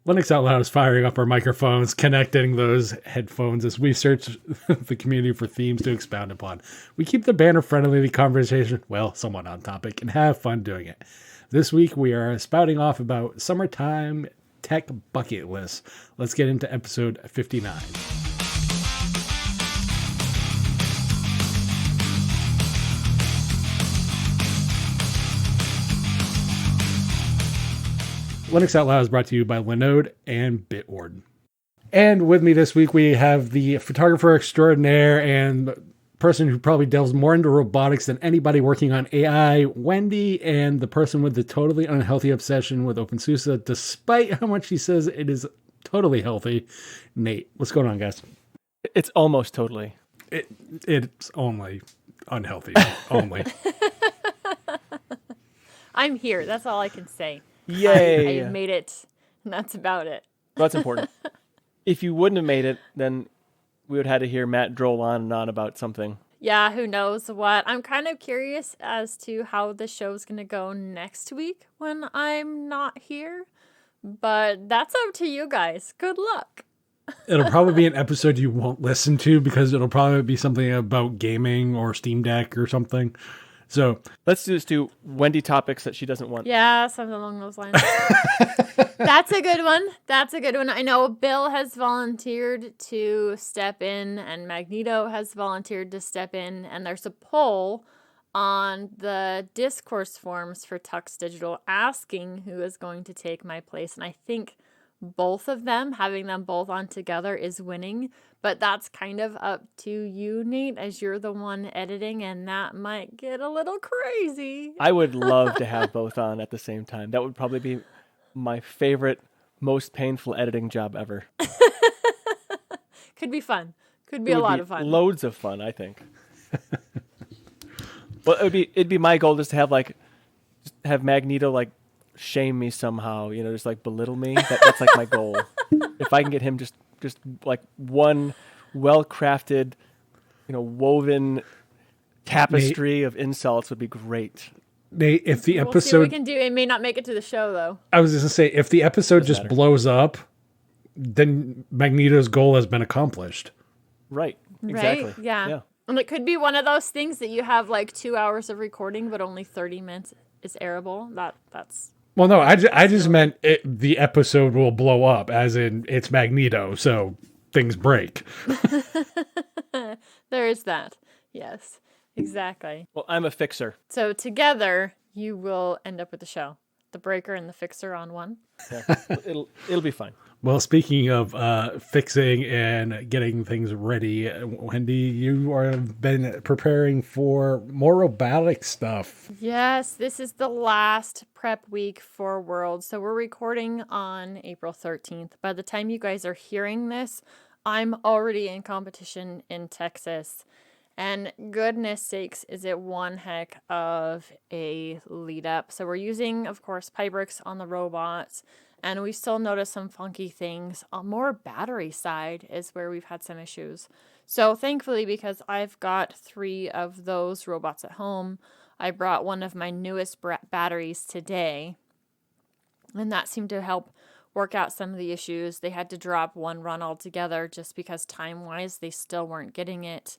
Linux Out Loud is firing up our microphones, connecting those headphones as we search the community for themes to expound upon. We keep the banner friendly, the conversation, well, somewhat on topic, and have fun doing it. This week we are spouting off about summertime tech bucket lists. Let's get into episode 59. Linux Out Loud is brought to you by Linode and Bitwarden. And with me this week, we have the photographer extraordinaire and person who probably delves more into robotics than anybody working on AI, Wendy, and the person with the totally unhealthy obsession with OpenSUSE, despite how much she says it is totally healthy, Nate. What's going on, guys? It's almost totally. It's only unhealthy. Only. I'm here. That's all I can say. Yay! I made it, and that's about it. That's important. If you wouldn't have made it, then we would have had to hear Matt droll on and on about something. Yeah, who knows what. I'm kind of curious as to how the show's going to go next week when I'm not here, but that's up to you guys. Good luck. It'll probably be an episode you won't listen to because it'll probably be something about gaming or Steam Deck or something. So let's just do Wendy topics that she doesn't want. Yeah, something along those lines. That's a good one. I know Bill has volunteered to step in and Magneto has volunteered to step in. And there's a poll on the discourse forums for Tux Digital asking who is going to take my place. And I think both of them, having them both on together is winning. But that's kind of up to you, Nate, as you're the one editing, and that might get a little crazy. I would love to have both on at the same time. That would probably be my favorite, most painful editing job ever. Could be fun. Could be a lot of fun. Loads of fun, I think. Well, it'd be my goal just to have Magneto shame me somehow, just belittle me. That's my goal. If I can get him just one well-crafted, woven tapestry of insults would be great. Nate, if the episode... We'll see what we can do. It may not make it to the show, though. I was just going to say, if the episode just blows up, then Magneto's goal has been accomplished. Right. Exactly. Right? Yeah. And it could be one of those things that you have 2 hours of recording, but only 30 minutes is airable. That's... Well, no, I just meant the episode will blow up, as in it's Magneto, so things break. There is that. Yes, exactly. Well, I'm a fixer. So together, you will end up with the show. The breaker and the fixer on one. Yeah, it'll be fine. Well, speaking of fixing and getting things ready, Wendy, you have been preparing for more robotic stuff. Yes, this is the last prep week for World. So we're recording on April 13th. By the time you guys are hearing this, I'm already in competition in Texas. And goodness sakes, is it one heck of a lead up. So we're using, of course, Pybricks on the robots. And we still notice some funky things. On more battery side is where we've had some issues. So thankfully, because I've got 3 of those robots at home, I brought one of my newest batteries today. And that seemed to help work out some of the issues. They had to drop one run altogether just because time-wise they still weren't getting it.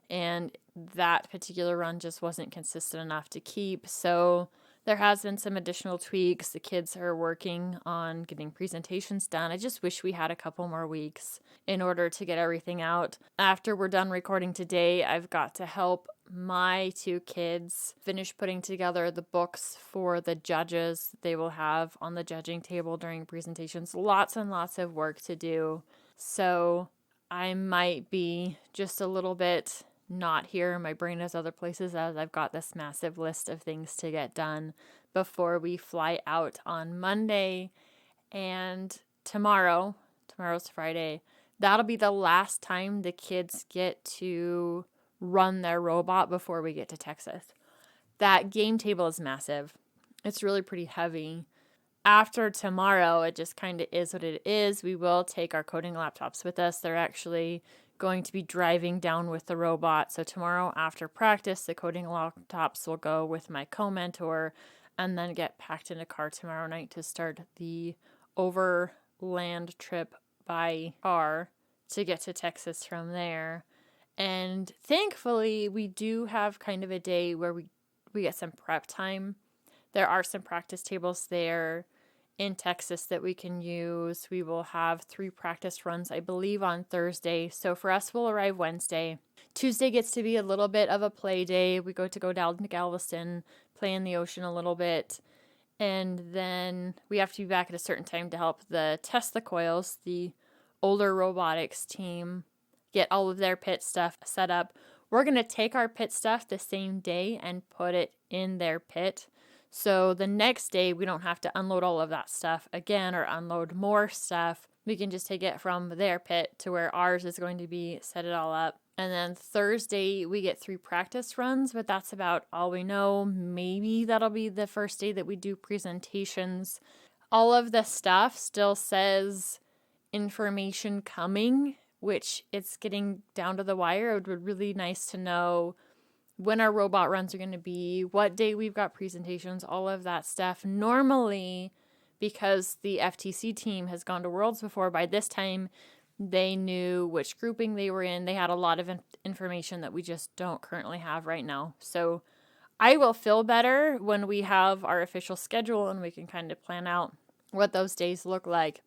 And that particular run just wasn't consistent enough to keep. So there has been some additional tweaks. The kids are working on getting presentations done. I just wish we had a couple more weeks in order to get everything out. After we're done recording today, I've got to help my 2 kids finish putting together the books for the judges they will have on the judging table during presentations. Lots and lots of work to do. So I might be just a little bit not here. My brain is other places as I've got this massive list of things to get done before we fly out on Monday. And tomorrow's Friday, that'll be the last time the kids get to run their robot before we get to Texas. That game table is massive. It's really pretty heavy. After tomorrow, it just kind of is what it is. We will take our coding laptops with us. They're actually going to be driving down with the robot. So tomorrow after practice, the coding laptops will go with my co-mentor and then get packed in a car tomorrow night to start the over land trip by car to get to Texas from there. And thankfully, we do have kind of a day where we get some prep time. There are some practice tables there in Texas that we can use. We will have 3 practice runs, I believe, on Thursday. So for us, we'll arrive Wednesday. Tuesday gets to be a little bit of a play day. We go down to Galveston, play in the ocean a little bit. And then we have to be back at a certain time to help test the coils, the older robotics team, get all of their pit stuff set up. We're going to take our pit stuff the same day and put it in their pit. So the next day, we don't have to unload all of that stuff again or unload more stuff. We can just take it from their pit to where ours is going to be, set it all up. And then Thursday, we get 3 practice runs, but that's about all we know. Maybe that'll be the first day that we do presentations. All of the stuff still says information coming, which it's getting down to the wire. It would be really nice to know when our robot runs are going to be, what day we've got presentations, all of that stuff. Normally, because the FTC team has gone to Worlds before, by this time they knew which grouping they were in. They had a lot of information that we just don't currently have right now. So I will feel better when we have our official schedule and we can kind of plan out what those days look like.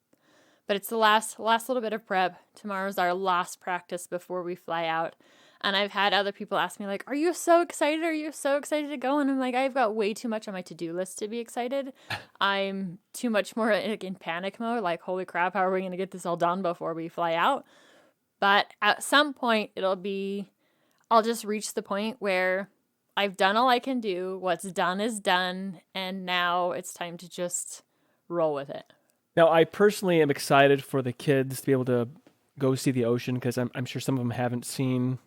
But it's the last little bit of prep. Tomorrow's our last practice before we fly out. And I've had other people ask me, like, are you so excited? Are you so excited to go? And I'm like, I've got way too much on my to-do list to be excited. I'm too much more in panic mode. Like, holy crap, how are we going to get this all done before we fly out? But at some point, I'll just reach the point where I've done all I can do. What's done is done. And now it's time to just roll with it. Now, I personally am excited for the kids to be able to go see the ocean because I'm sure some of them haven't seen,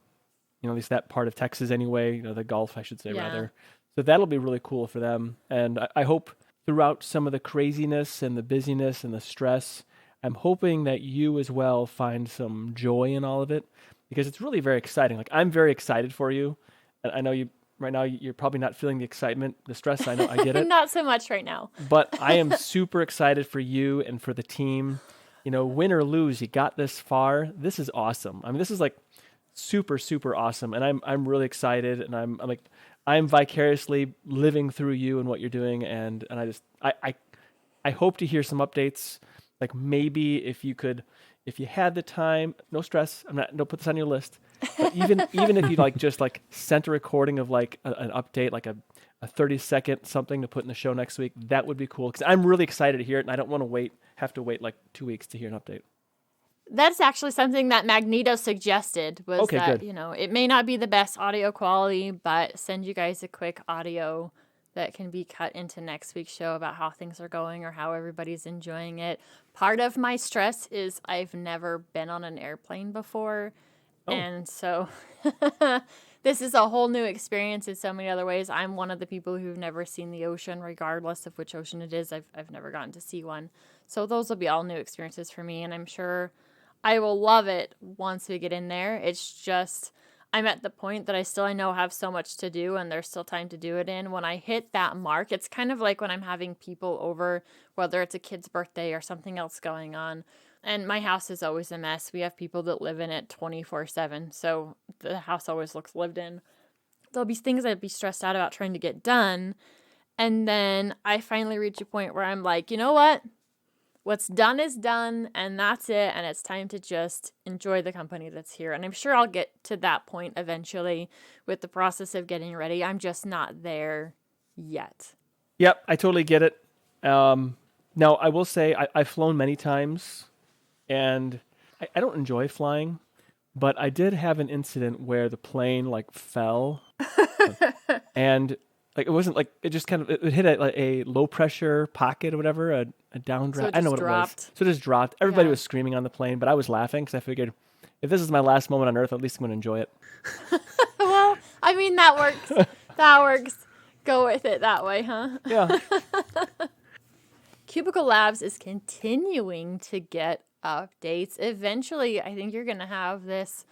at least that part of Texas anyway, the Gulf, I should say, rather. So that'll be really cool for them. And I hope throughout some of the craziness and the busyness and the stress, I'm hoping that you as well find some joy in all of it because it's really very exciting. Like, I'm very excited for you. And I know right now you're probably not feeling the excitement, the stress. I know, I get it. Not so much right now. But I am super excited for you and for the team. Win or lose, you got this far. This is awesome. I mean, this is like super, super awesome. And I'm really excited. And I'm vicariously living through you and what you're doing. And I hope to hear some updates. Like maybe if you had the time, no stress. Don't put this on your list. But even if you just sent a recording of an update, like a 30-second something to put in the show next week, that would be cool. Because I'm really excited to hear it, and I don't want to have to wait 2 weeks to hear an update. That's actually something that Magneto suggested was okay, that, good. It may not be the best audio quality, but send you guys a quick audio that can be cut into next week's show about how things are going or how everybody's enjoying it. Part of my stress is I've never been on an airplane before. Oh. And so this is a whole new experience in so many other ways. I'm one of the people who've never seen the ocean, regardless of which ocean it is. I've never gotten to see one. So those will be all new experiences for me, and I'm sure I will love it once we get in there. It's just I'm at the point that I know have so much to do, and there's still time to do it in. When I hit that mark, it's kind of like when I'm having people over, whether it's a kid's birthday or something else going on. And my house is always a mess. We have people that live in it 24/7, so the house always looks lived in. There'll be things I'd be stressed out about trying to get done, and then I finally reach a point where I'm like, you know what? What's done is done, and that's it, and it's time to just enjoy the company that's here. And I'm sure I'll get to that point eventually with the process of getting ready. I'm just not there yet. Yep, I totally get it. Now, I will say I've flown many times, and I don't enjoy flying, but I did have an incident where the plane fell, and it wasn't it just kind of it hit a low pressure pocket or whatever, a downdraft. So I don't know what dropped. it was. So it just dropped. Everybody was screaming on the plane, but I was laughing because I figured if this is my last moment on Earth, at least I'm going to enjoy it. Well, I mean that works. That works. Go with it that way, huh? Yeah. CubicleLabs is continuing to get updates. Eventually, I think you're going to have this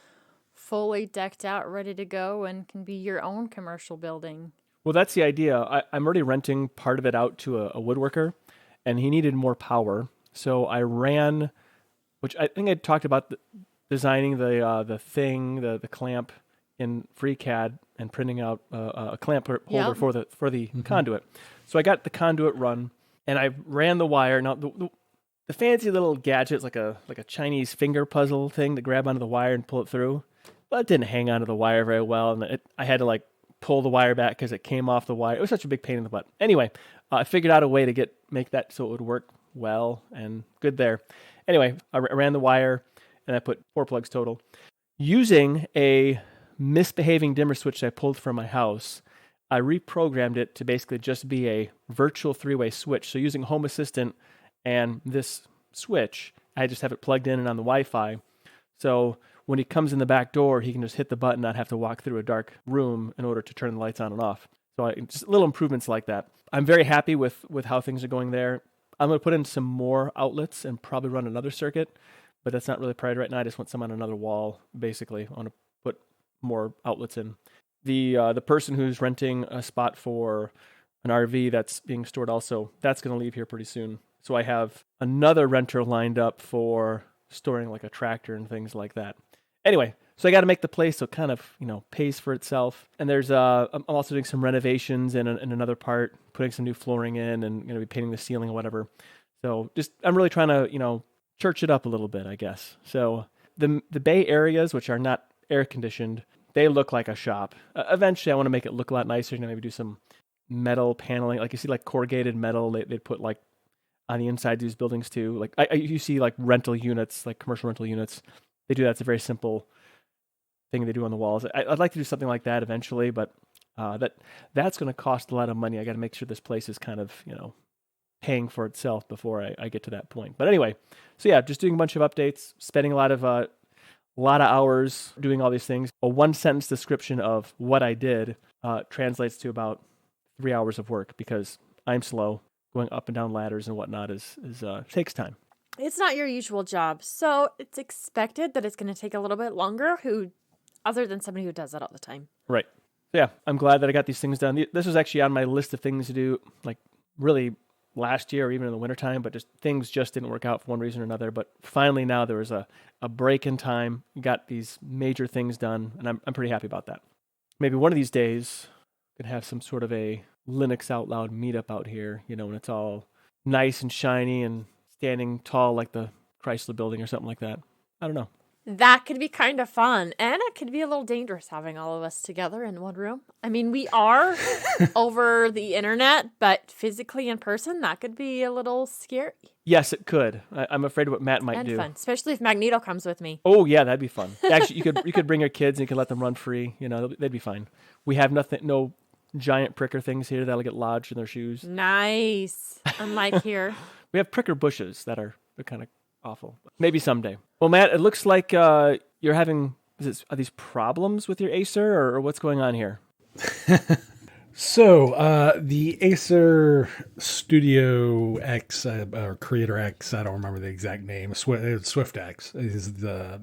fully decked out, ready to go, and can be your own commercial building. Well, that's the idea. I'm already renting part of it out to a woodworker, and he needed more power. So I ran, which I think I talked about designing the thing, the clamp in FreeCAD and printing out a clamp holder Yep. for the conduit. So I got the conduit run, and I ran the wire. Now the fancy little gadget's like a Chinese finger puzzle thing to grab onto the wire and pull it through, but it didn't hang onto the wire very well, and I had to like pull the wire back because it came off the wire. It was such a big pain in the butt. Anyway, I figured out a way to make that so it would work well and good there. Anyway, I ran the wire, and I put 4 plugs total. Using a misbehaving dimmer switch that I pulled from my house, I reprogrammed it to basically just be a virtual 3-way switch. So using Home Assistant and this switch, I just have it plugged in and on the Wi-Fi. So when he comes in the back door, he can just hit the button, not have to walk through a dark room in order to turn the lights on and off. So just little improvements like that. I'm very happy with how things are going there. I'm going to put in some more outlets and probably run another circuit, but that's not really priority right now. I just want some on another wall, basically. I want to put more outlets in. The person who's renting a spot for an RV that's being stored also, that's going to leave here pretty soon. So I have another renter lined up for storing like a tractor and things like that. Anyway, so I got to make the place so it kind of, pays for itself. And there's I'm also doing some renovations in another part, putting some new flooring in, and going to be painting the ceiling or whatever. So I'm really trying to, church it up a little bit, I guess. So the bay areas, which are not air conditioned, they look like a shop. Eventually, I want to make it look a lot nicer. Maybe do some metal paneling, like you see, like corrugated metal. They'd put like on the inside of these buildings too. Like you see like rental units, like commercial rental units. They do that. It's a very simple thing they do on the walls. I'd like to do something like that eventually, but that's going to cost a lot of money. I got to make sure this place is kind of paying for itself before I get to that point. But anyway, so yeah, just doing a bunch of updates, spending a lot of hours doing all these things. A 1-sentence description of what I did translates to about 3 hours of work because I'm slow. Going up and down ladders and whatnot is takes time. It's not your usual job, so it's expected that it's going to take a little bit longer. Other than somebody who does that all the time, right? Yeah, I'm glad that I got these things done. This was actually on my list of things to do, like really last year or even in the wintertime, but things just didn't work out for one reason or another. But finally, now there was a break in time. Got these major things done, and I'm pretty happy about that. Maybe one of these days, we can have some sort of a Linux Out Loud meetup out here, when it's all nice and shiny and standing tall like the Chrysler Building or something like that. I don't know. That could be kind of fun, and it could be a little dangerous having all of us together in one room. I mean, we are over the internet, but physically in person, that could be a little scary. Yes, it could. I'm afraid of what Matt might do. And fun, especially if Magneto comes with me. Oh yeah, that'd be fun. Actually, you could bring your kids and you could let them run free. They'd be fine. We have no giant pricker things here that'll get lodged in their shoes. Nice. Unlike here. We have pricker bushes they're kind of awful. Maybe someday. Well, Matt, it looks like you're having are these problems with your Acer or what's going on here? So the Acer Studio X or Creator X, I don't remember the exact name. Swift X is the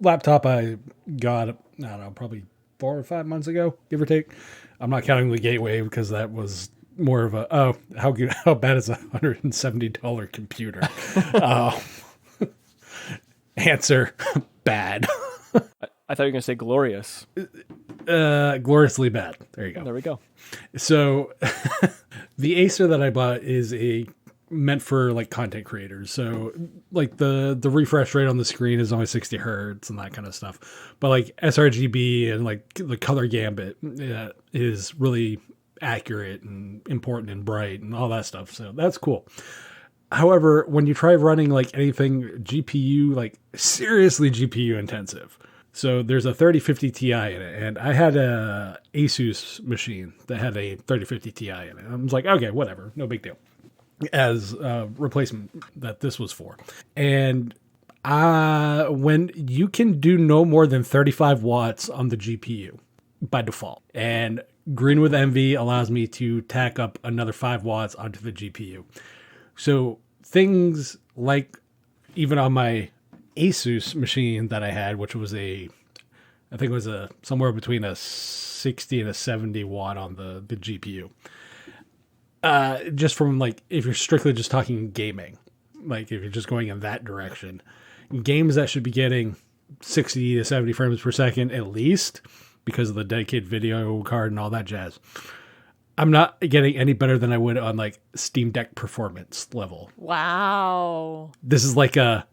laptop I got. I don't know, probably 4 or 5 months ago, give or take. I'm not counting the Gateway because that was more of a how bad is a $170 computer? Answer: bad. I thought you were going to say glorious. Gloriously bad. There you go. There we go. So the Acer that I bought is meant for like content creators. So like the refresh rate on the screen is only 60 hertz and that kind of stuff. But like sRGB and like the color gambit is really accurate and important and bright and all that stuff. So that's cool. However, when you try running like anything GPU, like seriously GPU intensive. So there's a 3050 Ti in it, and I had a Asus machine that had a 3050 Ti in it. I was like, okay, whatever, no big deal. As a replacement that this was for. And when you can do no more than 35 watts on the GPU by default, and Green with Envy allows me to tack up another 5 watts onto the GPU. So things like even on my Asus machine that I had, which was I think it was somewhere between a 60 and a 70 watt on the GPU. Just from like, if you're strictly just talking gaming, like if you're just going in that direction. Games that should be getting 60 to 70 frames per second at least because of the dedicated video card and all that jazz. I'm not getting any better than I would on like Steam Deck performance level. Wow. This is like a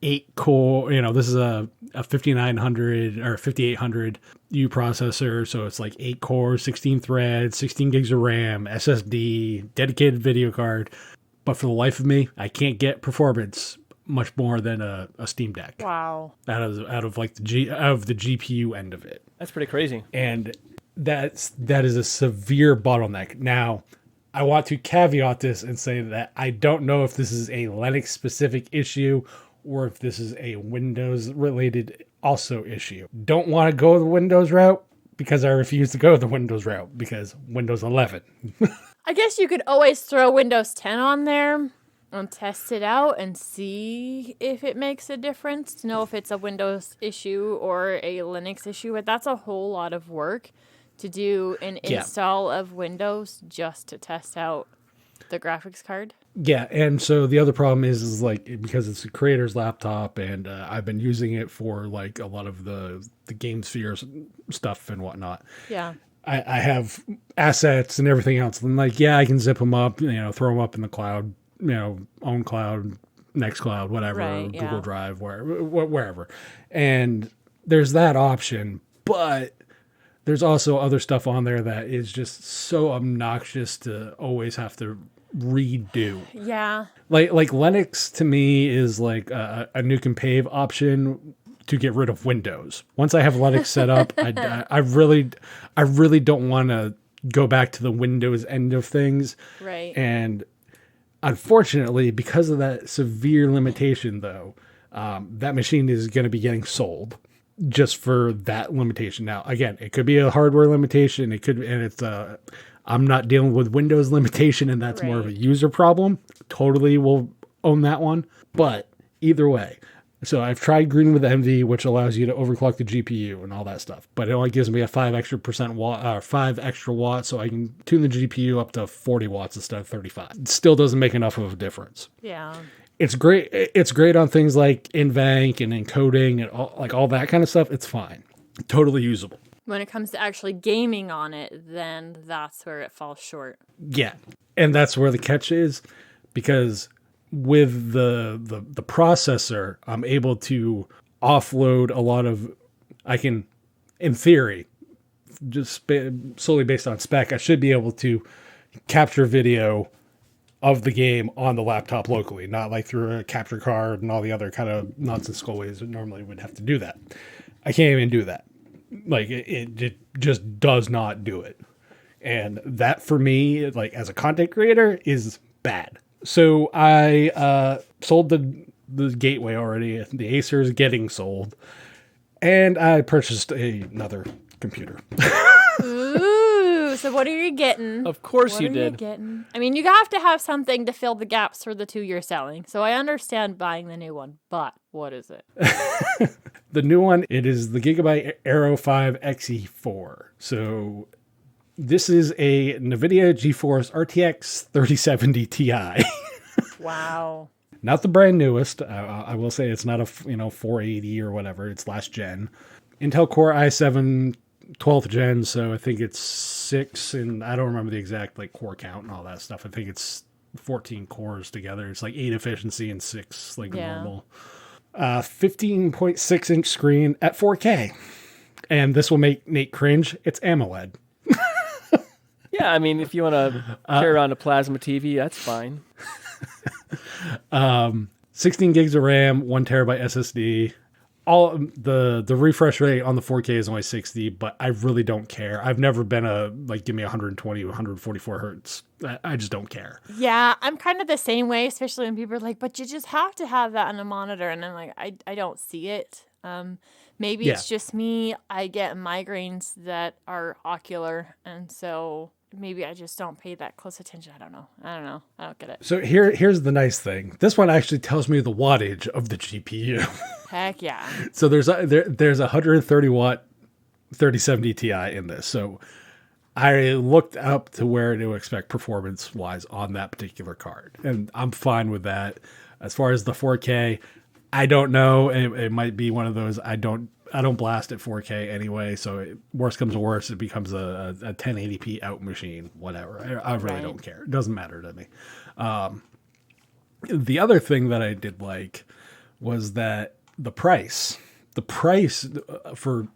8-core, this is a 5900 or 5800 U processor. So it's like 8 cores, 16 threads, 16 gigs of RAM, SSD, dedicated video card. But for the life of me, I can't get performance much more than a Steam Deck. Wow. Out of like the GPU end of it. That's pretty crazy. And that is a severe bottleneck. Now, I want to caveat this and say that I don't know if this is a Linux specific issue or if this is a Windows related also issue. Don't want to go the Windows route because I refuse to go the Windows route because Windows 11. I guess you could always throw Windows 10 on there and test it out and see if it makes a difference to know if it's a Windows issue or a Linux issue. But that's a whole lot of work to do an install of Windows just to test out the graphics card. Yeah, and so the other problem is like because it's a creator's laptop and I've been using it for like a lot of the Game Sphere stuff and whatnot. Yeah. I have assets and everything else. And like, yeah, I can zip them up, throw them up in the cloud, own cloud, Nextcloud, whatever, right, Google Drive, wherever. And there's that option, but there's also other stuff on there that is just so obnoxious to always have to redo. Yeah. Like Linux to me is like a nuke and pave option to get rid of Windows. Once I have Linux set up, I really don't want to go back to the Windows end of things. Right. And unfortunately, because of that severe limitation, though, that machine is going to be getting sold just for that limitation. Now, again, it could be a hardware limitation. It could, and it's I'm not dealing with Windows limitation, and that's more of a user problem. Totally will own that one. But either way, so I've tried Green with Envy, which allows you to overclock the GPU and all that stuff, but it only gives me a 5 extra watts, so I can tune the GPU up to 40 watts instead of 35. It still doesn't make enough of a difference. Yeah. It's great. It's great on things like InVank and encoding and all that kind of stuff. It's fine. Totally usable. When it comes to actually gaming on it, then that's where it falls short. Yeah. And that's where the catch is, because with the processor, I'm able to offload a lot of, I can, in theory, just solely based on spec, I should be able to capture video of the game on the laptop locally, not like through a capture card and all the other kind of nonsensical ways that normally would have to do that. I can't even do that. Like it just does not do it. And that for me, like as a content creator, is bad. So I sold the gateway already. The Acer is getting sold. And I purchased another computer. Ooh, so what are you getting? Of course what you are did. You getting? I mean, you have to have something to fill the gaps for the 2 you're selling. So I understand buying the new one, but what is it? The new one, it is the Gigabyte Aero 5 Xe4. So this is a NVIDIA GeForce RTX 3070 Ti. Wow. Not the brand newest. I will say it's not a 480 or whatever. It's last gen. Intel Core i7 12th gen, so I think it's 6, and I don't remember the exact core count and all that stuff. I think it's 14 cores together. It's like 8 efficiency and 6 normal. 15.6 inch screen at 4K. And this will make Nate cringe. It's AMOLED. Yeah, I mean, if you want to carry around a plasma TV, that's fine. 16 gigs of RAM, 1 terabyte SSD. All the refresh rate on the 4K is only 60, but I really don't care. I've never been give me 120 or 144 hertz. I just don't care. Yeah, I'm kind of the same way, especially when people are like, but you just have to have that on a monitor. And I'm like, I don't see it. Maybe it's just me. I get migraines that are ocular. And so maybe I just don't pay that close attention. I don't know. I don't get it. So here's the nice thing. This one actually tells me the wattage of the GPU. Heck yeah. So there's a 130 watt 3070 Ti in this. So I looked up to where to expect performance wise on that particular card, and I'm fine with that. As far as the 4K, I don't know. It might be one of those. I don't blast at 4K anyway. So worst comes to worst, it becomes a 1080p out machine. Whatever. I really don't care. It doesn't matter to me. The other thing that I did like was that the price for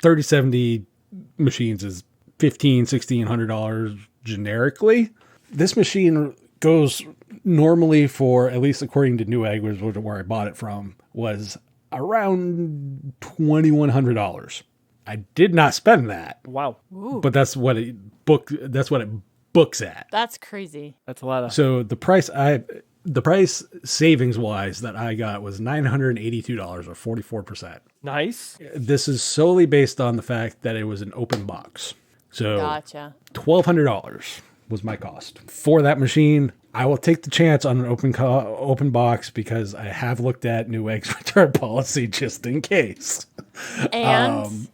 3070 machines is $1,500-$1,600 generically. This machine goes normally for, at least according to Newegg, was where I bought it from, was around $2,100. I did not spend that. Wow. Ooh, But that's what it books at. that's crazy. That's a lot of. So the price savings wise that I got was $982 or 44%. Nice. This is solely based on the fact that it was an open box. So Gotcha. $1,200 was my cost for that machine. I will take the chance on an open box because I have looked at Newegg's return policy just in case. And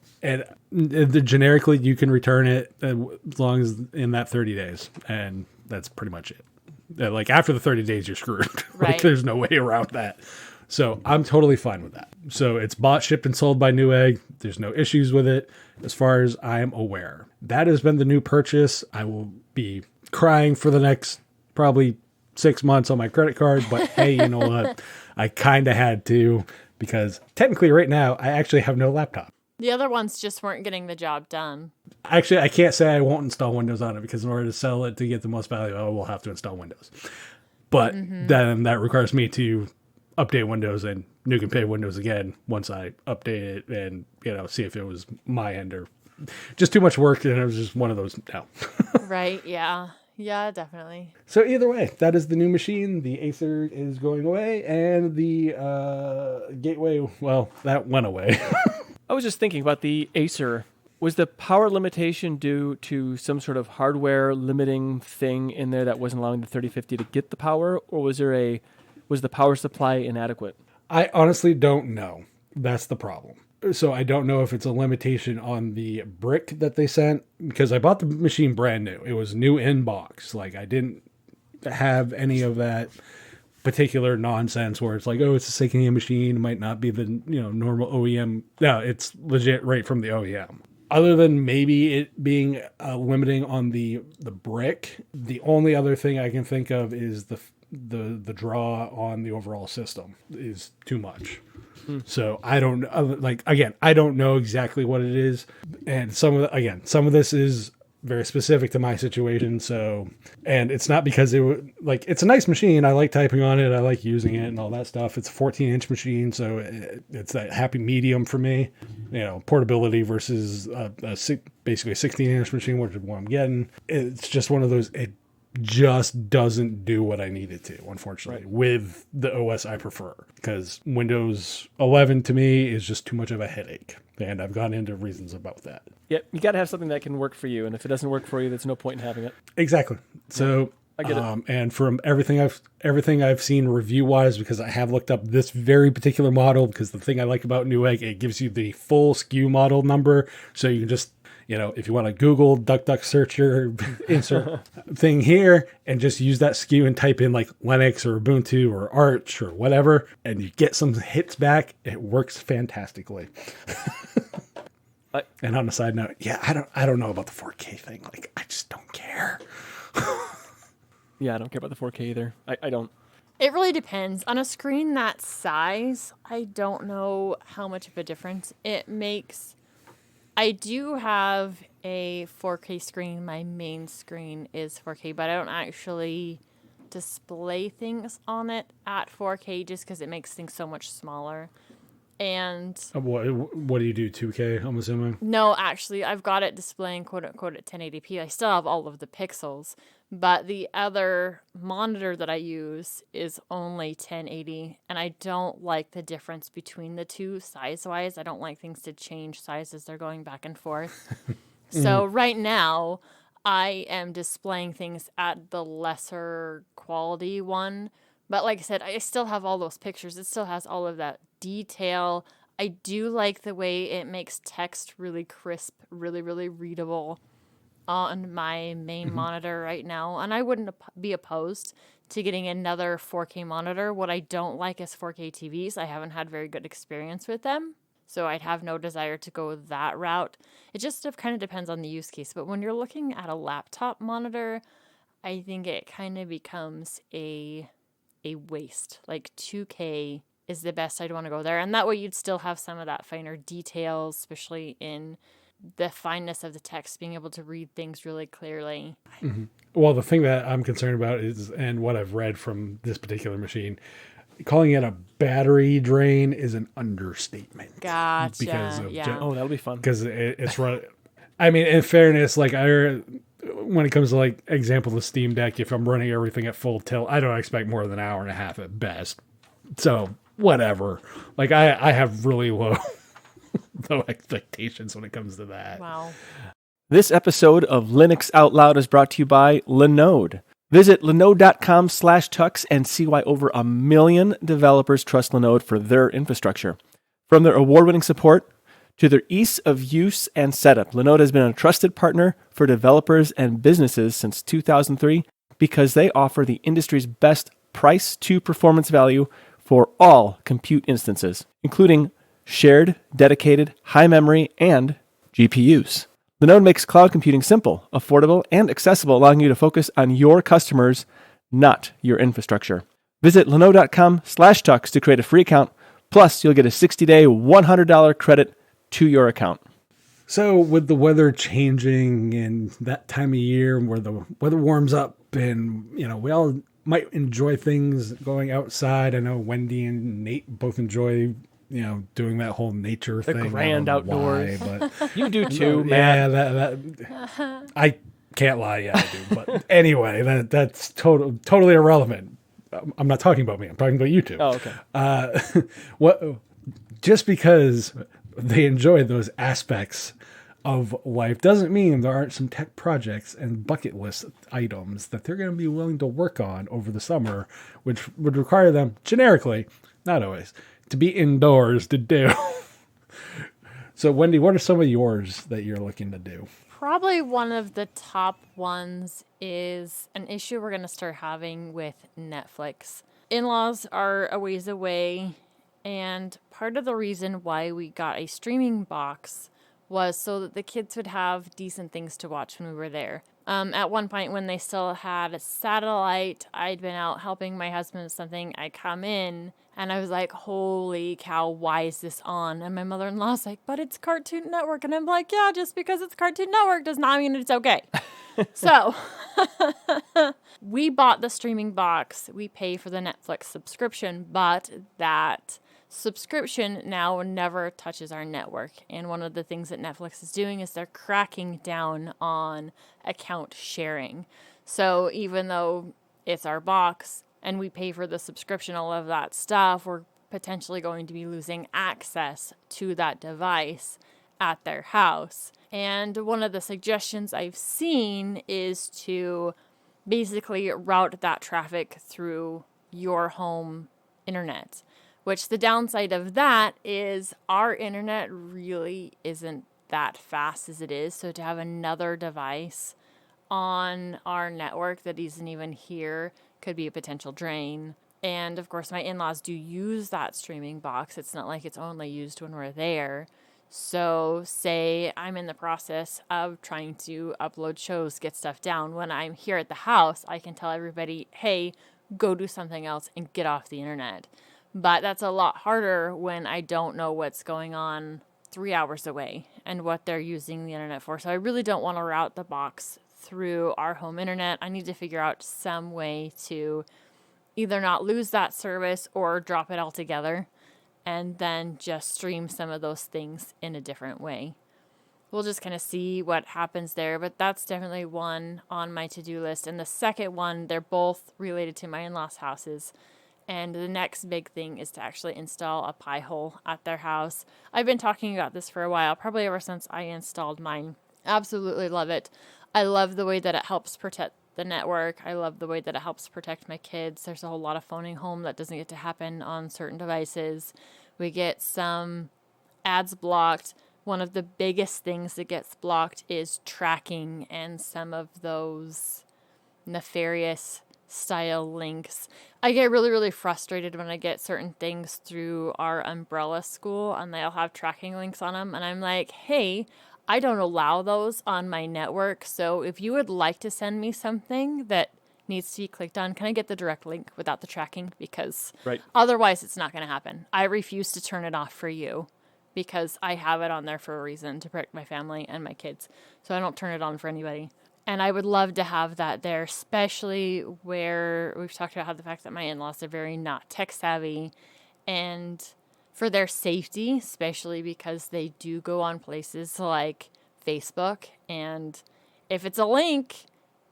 Generically, you can return it as long as in that 30 days, and that's pretty much it. Like after the 30 days, you're screwed. Right. Like there's no way around that. So I'm totally fine with that. So it's bought, shipped, and sold by Newegg. There's no issues with it as far as I'm aware. That has been the new purchase. I will be crying for the next probably 6 months on my credit card, but hey, you know what? I kind of had to because technically right now I actually have no laptop. the other ones just weren't getting the job done. Actually, I can't say I won't install Windows on it because in order to sell it to get the most value, I will have to install Windows. But then that requires me to update Windows and Nuke and Pay Windows again once I update it and, see if it was my end or just too much work. And it was just one of those. No. Right, yeah. Yeah, definitely. So either way, that is the new machine. The Acer is going away and the Gateway, well, that went away. I was just thinking about the Acer. Was the power limitation due to some sort of hardware limiting thing in there that wasn't allowing the 3050 to get the power, or was the power supply inadequate? I honestly don't know. That's the problem. So I don't know if it's a limitation on the brick that they sent, because I bought the machine brand new. It was new in box. Like I didn't have any of that particular nonsense where it's like, oh, it's a secondhand machine. It might not be the normal OEM. No, it's legit right from the OEM. Other than maybe it being limiting on the brick, the only other thing I can think of is the draw on the overall system is too much. So I don't I don't know exactly what it is, and some of this is very specific to my situation. So, and it's not because it's a nice machine. I like typing on it. I like using it and all that stuff. It's a 14-inch machine, so it's that happy medium for me. Portability versus basically a 16-inch machine, which is what I'm getting. It's just one of those. It just doesn't do what I need it to, unfortunately, with the OS I prefer, because Windows 11 to me is just too much of a headache, and I've gone into reasons about that. Yeah, you got to have something that can work for you, and if it doesn't work for you, there's no point in having it. Exactly. So I get it. And from everything I've seen review wise, because I have looked up this very particular model, because the thing I like about Newegg, it gives you the full SKU model number, so you can just if you want to Google DuckDuck search your insert thing here and just use that SKU and type in like Linux or Ubuntu or Arch or whatever, and you get some hits back, it works fantastically. And on a side note, I don't know about the 4K thing. Like, I just don't care. Yeah, I don't care about the 4K either. I don't. It really depends. On a screen that size, I don't know how much of a difference it makes. I do have a 4K screen. My main screen is 4K, but I don't actually display things on it at 4K just because it makes things so much smaller. And what do you do, 2K, I'm assuming? no, actually, I've got it displaying quote-unquote at 1080p. I still have all of the pixels, but the other monitor that I use is only 1080, and I don't like the difference between the two size-wise. I don't like things to change sizes. They're going back and forth. So right now, I am displaying things at the lesser quality one. But like I said, I still have all those pictures. It still has all of that detail. I do like the way it makes text really crisp, really, really readable on my main monitor right now. And I wouldn't be opposed to getting another 4K monitor. What I don't like is 4K TVs. I haven't had very good experience with them, so I'd have no desire to go that route. It just kind of depends on the use case. But when you're looking at a laptop monitor, I think it kind of becomes a waste. Like 2K is the best I'd want to go there. And that way you'd still have some of that finer details, especially in the fineness of the text, being able to read things really clearly. Mm-hmm. Well, the thing that I'm concerned about is, and what I've read from this particular machine, calling it a battery drain is an understatement. Gotcha. Because of Oh, that'll be fun. Because it's run. I mean, in fairness, like when it comes to like example the Steam Deck, if I'm running everything at full tilt, I don't expect more than an hour and a half at best. So whatever. Like I have really low expectations when it comes to that. Wow. This episode of Linux Out Loud is brought to you by Linode. Visit linode.com/tux and see why over 1 million developers trust Linode for their infrastructure. From their award-winning support to their ease of use and setup, Linode has been a trusted partner for developers and businesses since 2003 because they offer the industry's best price to performance value for all compute instances, including shared, dedicated, high memory, and GPUs. Linode makes cloud computing simple, affordable, and accessible, allowing you to focus on your customers, not your infrastructure. Visit linode.com/tux to create a free account. Plus, you'll get a 60-day, $100 credit to your account. So with the weather changing and that time of year where the weather warms up and, we all might enjoy things going outside. I know Wendy and Nate both enjoy doing that whole nature the thing. Grand outdoors. Why, but You do too, Matt. Yeah, that I can't lie. Yeah, I do. But anyway, that's totally irrelevant. I'm not talking about me. I'm talking about you two. Oh, okay. Just because they enjoy those aspects of life doesn't mean there aren't some tech projects and bucket list items that they're going to be willing to work on over the summer, which would require them generically, not always, to be indoors to do. So, Wendy, what are some of yours that you're looking to do? Probably one of the top ones is an issue we're going to start having with Netflix. In-laws are a ways away, and part of the reason why we got a streaming box was so that the kids would have decent things to watch when we were there. At one point when they still had a satellite, I'd been out helping my husband with something. I come in and I was like, holy cow, why is this on? And my mother-in-law's like, but it's Cartoon Network. And I'm like, yeah, just because it's Cartoon Network does not mean it's okay. So we bought the streaming box. We pay for the Netflix subscription, but that subscription now never touches our network. And one of the things that Netflix is doing is they're cracking down on account sharing. So even though it's our box and we pay for the subscription, all of that stuff, we're potentially going to be losing access to that device at their house. And one of the suggestions I've seen is to basically route that traffic through your home internet. Which the downside of that is our internet really isn't that fast as it is. So to have another device on our network that isn't even here could be a potential drain. And of course, my in-laws do use that streaming box. It's not like it's only used when we're there. So say I'm in the process of trying to upload shows, get stuff down. When I'm here at the house, I can tell everybody, hey, go do something else and get off the internet. But that's a lot harder when I don't know what's going on 3 hours away and what they're using the internet for. So I really don't want to route the box through our home internet. I need to figure out some way to either not lose that service or drop it altogether and then just stream some of those things in a different way. We'll just kind of see what happens there, but that's definitely one on my to-do list. And the second one, they're both related to my in-laws' houses. And the next big thing is to actually install a Pi hole at their house. I've been talking about this for a while, probably ever since I installed mine. Absolutely love it. I love the way that it helps protect the network. I love the way that it helps protect my kids. There's a whole lot of phoning home that doesn't get to happen on certain devices. We get some ads blocked. One of the biggest things that gets blocked is tracking and some of those nefarious style links. I get really, really frustrated when I get certain things through our umbrella school and they'll have tracking links on them. And I'm like, hey, I don't allow those on my network. So if you would like to send me something that needs to be clicked on, can I get the direct link without the tracking? Because otherwise it's not going to happen. I refuse to turn it off for you because I have it on there for a reason, to protect my family and my kids. So I don't turn it on for anybody. And I would love to have that there, especially where we've talked about how the fact that my in-laws are very not tech savvy, and for their safety, especially because they do go on places like Facebook. And if it's a link,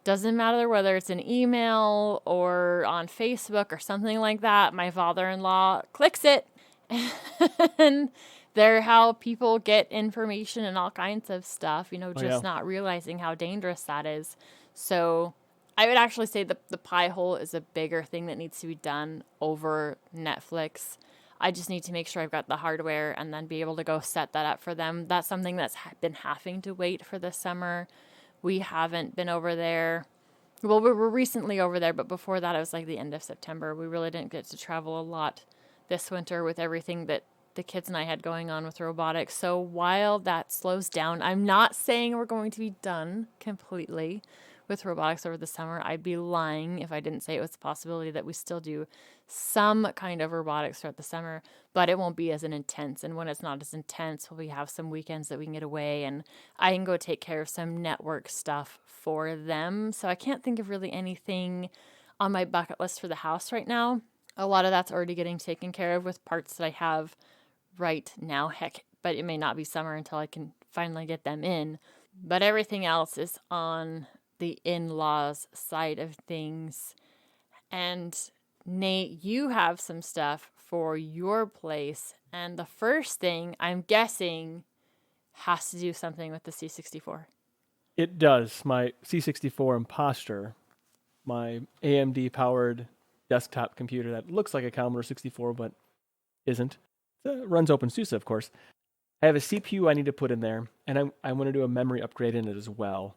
doesn't matter whether it's an email or on Facebook or something like that, my father-in-law clicks it. And they're how people get information and all kinds of stuff, not realizing how dangerous that is. So I would actually say the pie hole is a bigger thing that needs to be done over Netflix. I just need to make sure I've got the hardware and then be able to go set that up for them. That's something that's been having to wait for this summer. We haven't been over there. Well, we were recently over there, but before that, it was like the end of September. We really didn't get to travel a lot this winter with everything that the kids and I had going on with robotics. So while that slows down, I'm not saying we're going to be done completely with robotics over the summer. I'd be lying if I didn't say it was a possibility that we still do some kind of robotics throughout the summer, but it won't be as intense. And when it's not as intense, we have some weekends that we can get away and I can go take care of some network stuff for them. So I can't think of really anything on my bucket list for the house right now. A lot of that's already getting taken care of with parts that I have right now. Heck, but it may not be summer until I can finally get them in. But everything else is on the in-laws side of things. And Nate, you have some stuff for your place. And the first thing, I'm guessing, has to do something with the C64. It does. My C64 Imposter, my AMD-powered desktop computer that looks like a Commodore 64 but isn't. It runs OpenSUSE, of course. I have a CPU I need to put in there, and I want to do a memory upgrade in it as well.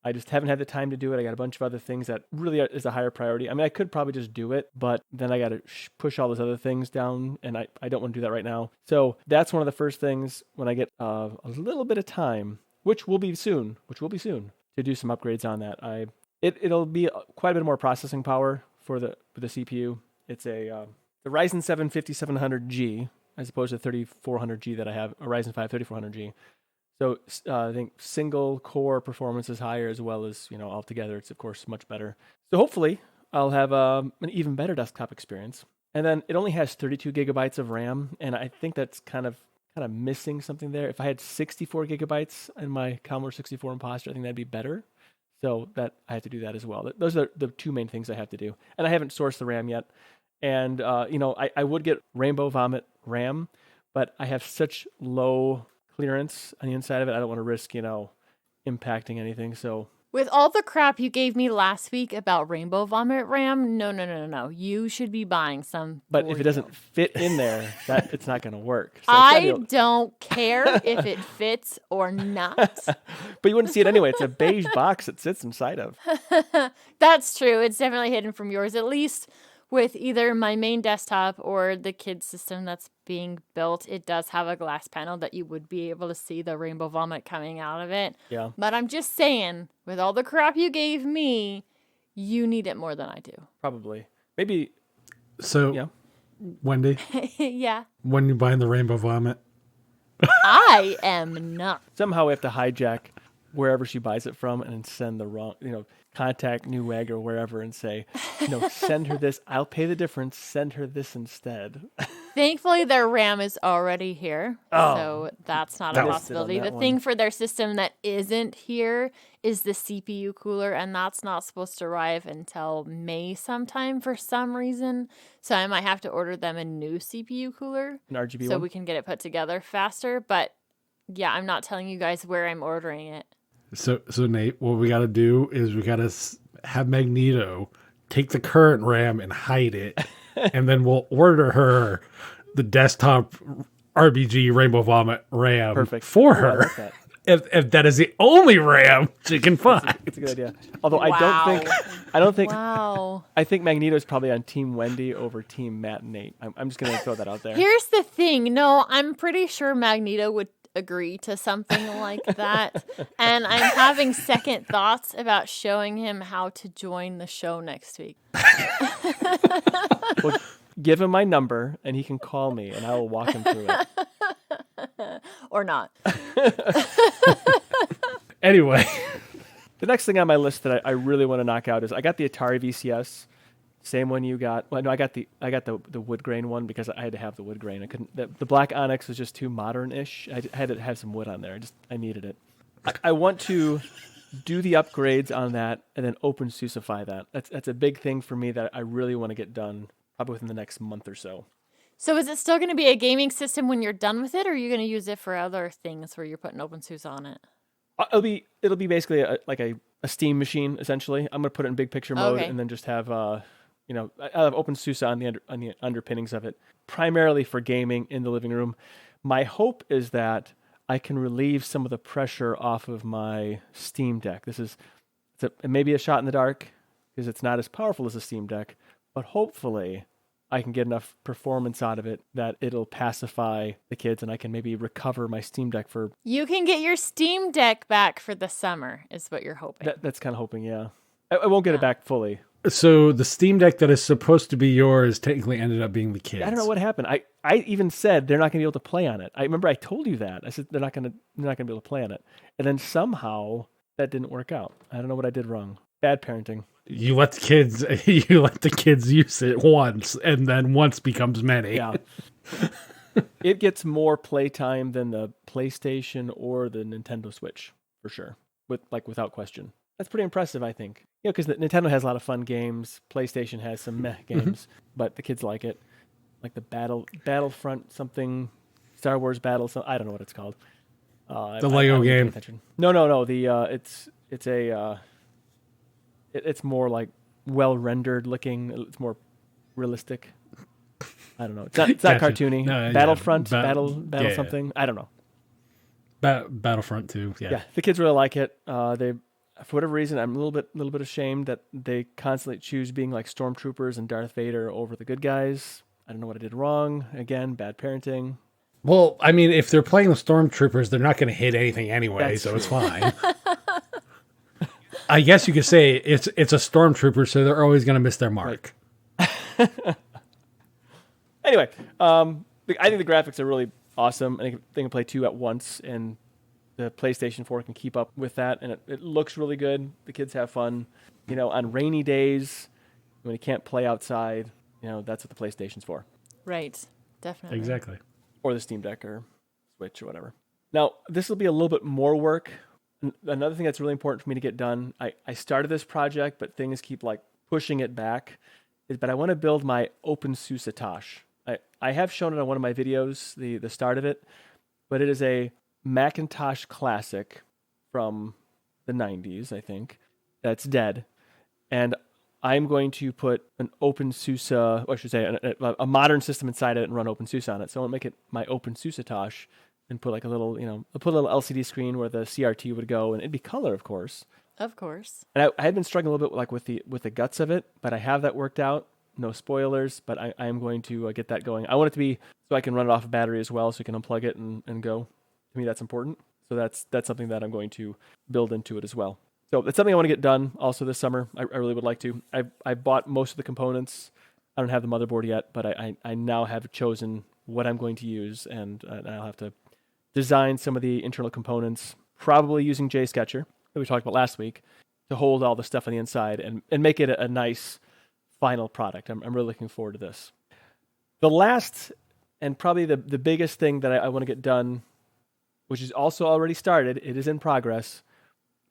I just haven't had the time to do it. I got a bunch of other things that really is a higher priority. I mean, I could probably just do it, but then I got to push all those other things down, and I don't want to do that right now. So that's one of the first things when I get a little bit of time, which will be soon, to do some upgrades on that. It'll be quite a bit more processing power for the CPU. It's the Ryzen 7 5700G as opposed to 3400G that I have, a Ryzen 5 3400G. So I think single core performance is higher, as well as, altogether it's of course much better. So hopefully I'll have an even better desktop experience. And then it only has 32 gigabytes of RAM, and I think that's kind of missing something there. If I had 64 gigabytes in my Commodore 64 Imposter, I think that'd be better. So that I have to do that as well. Those are the two main things I have to do. And I haven't sourced the RAM yet. And, I would get Rainbow Vomit RAM, but I have such low clearance on the inside of it. I don't want to risk, impacting anything. So with all the crap you gave me last week about Rainbow Vomit RAM, no. You should be buying some. But if it doesn't fit in there, it's not going to work. So I don't care if it fits or not. But you wouldn't see it anyway. It's a beige box it sits inside of. That's true. It's definitely hidden from yours, at least with either my main desktop or the kids system that's being built. It does have a glass panel that you would be able to see the Rainbow Vomit coming out of it. Yeah. But I'm just saying, with all the crap you gave me, you need it more than I do. Probably. Maybe. So, yeah. Wendy? Yeah. When you buying the Rainbow Vomit? I am not. Somehow we have to hijack wherever she buys it from and send the wrong, contact Newegg or wherever and say, send her this. I'll pay the difference. Send her this instead. Thankfully, their RAM is already here, so that's not a possibility. The thing for their system that isn't here is the CPU cooler, and that's not supposed to arrive until May sometime for some reason. So I might have to order them a new CPU cooler, an RGB so one? we can get it put together faster. But yeah, I'm not telling you guys where I'm ordering it. So Nate, what we got to do is we got to have Magneto take the current RAM and hide it, and then we'll order her the desktop RBG Rainbow Vomit RAM Perfect. for her. if that is the only RAM she can find. It's a good idea. Although Wow. I don't think, Wow. I think Magneto's probably on Team Wendy over Team Matt and Nate. I'm just going to throw that out there. Here's the thing. No, I'm pretty sure Magneto would agree to something like that. And I'm having second thoughts about showing him how to join the show next week. Well, give him my number and he can call me and I will walk him through it. Or not. Anyway, The next thing on my list that I really want to knock out is I got the Atari VCS, same one you got. Well, no, I got the wood grain one because I had to have the wood grain. I couldn't. The black onyx was just too modern-ish. I had to have some wood on there. I needed it. I want to do the upgrades on that and then OpenSUSEify that. That's a big thing for me that I really want to get done probably within the next month or so. So is it still going to be a gaming system when you're done with it, or are you going to use it for other things where you're putting OpenSUSE on it? It'll be basically a Steam machine essentially. I'm gonna put it in big picture mode and then just have I'll have OpenSUSE on the underpinnings of it, primarily for gaming in the living room. My hope is that I can relieve some of the pressure off of my Steam Deck. It may be a shot in the dark because it's not as powerful as a Steam Deck, but hopefully I can get enough performance out of it that it'll pacify the kids and I can maybe recover my Steam Deck for... You can get your Steam Deck back for the summer, is what you're hoping. That's kind of hoping, yeah. I won't get it back fully. so the Steam Deck that is supposed to be yours technically ended up being the kids. I don't know what happened. I even said they're not going to be able to play on it. I remember I told you that. I said they're not going to be able to play on it. And then somehow that didn't work out. I don't know what I did wrong. Bad parenting. You let the kids use it once, and then once becomes many. Yeah. It gets more playtime than the PlayStation or the Nintendo Switch, for sure. Without question. That's pretty impressive, I think. Because Nintendo has a lot of fun games. PlayStation has some meh games, but the kids like it. Like the Battlefront something, Star Wars Battle. I don't know what it's called. The Lego game. No. It's more like well rendered looking. It's more realistic. I don't know. It's not Gotcha. cartoony. Battlefront, battle something. I don't know. Battlefront 2. Yeah. The kids really like it. They, for whatever reason, I'm a little bit ashamed that they constantly choose being like stormtroopers and Darth Vader over the good guys. I don't know what I did wrong. Again, bad parenting. Well, I mean, if they're playing the stormtroopers, they're not going to hit anything anyway, That's so true. it's fine. I guess you could say it's a stormtrooper, so they're always going to miss their mark. Anyway, I think the graphics are really awesome. I think they can play two at once, and the PlayStation 4 can keep up with that, and it looks really good. The kids have fun. On rainy days when you can't play outside, that's what the PlayStation's for. Right. Definitely. Exactly. Or the Steam Deck or Switch or whatever. Now, this will be a little bit more work. Another thing that's really important for me to get done, I started this project, but things keep pushing it back, but I want to build my OpenSUSE. I have shown it on one of my videos, the start of it, but it is a Macintosh classic from the 90s, I think, that's dead. And I'm going to put an OpenSUSE, or I should say a modern system inside it and run OpenSUSE on it. So I want to make it my OpenSUSE and put a little, I'll put a little LCD screen where the CRT would go, and it'd be color, of course. Of course. And I had been struggling a little bit with the guts of it, but I have that worked out. No spoilers, but I am going to get that going. I want it to be so I can run it off a battery as well, so you can unplug it and go. To me, that's important. So that's something that I'm going to build into it as well. So that's something I want to get done also this summer. I really would like to. I bought most of the components. I don't have the motherboard yet, but I now have chosen what I'm going to use, and I'll have to design some of the internal components, probably using JSketcher that we talked about last week, to hold all the stuff on the inside and make it a nice final product. I'm really looking forward to this. The last and probably the biggest thing that I want to get done, which is also already started, it is in progress,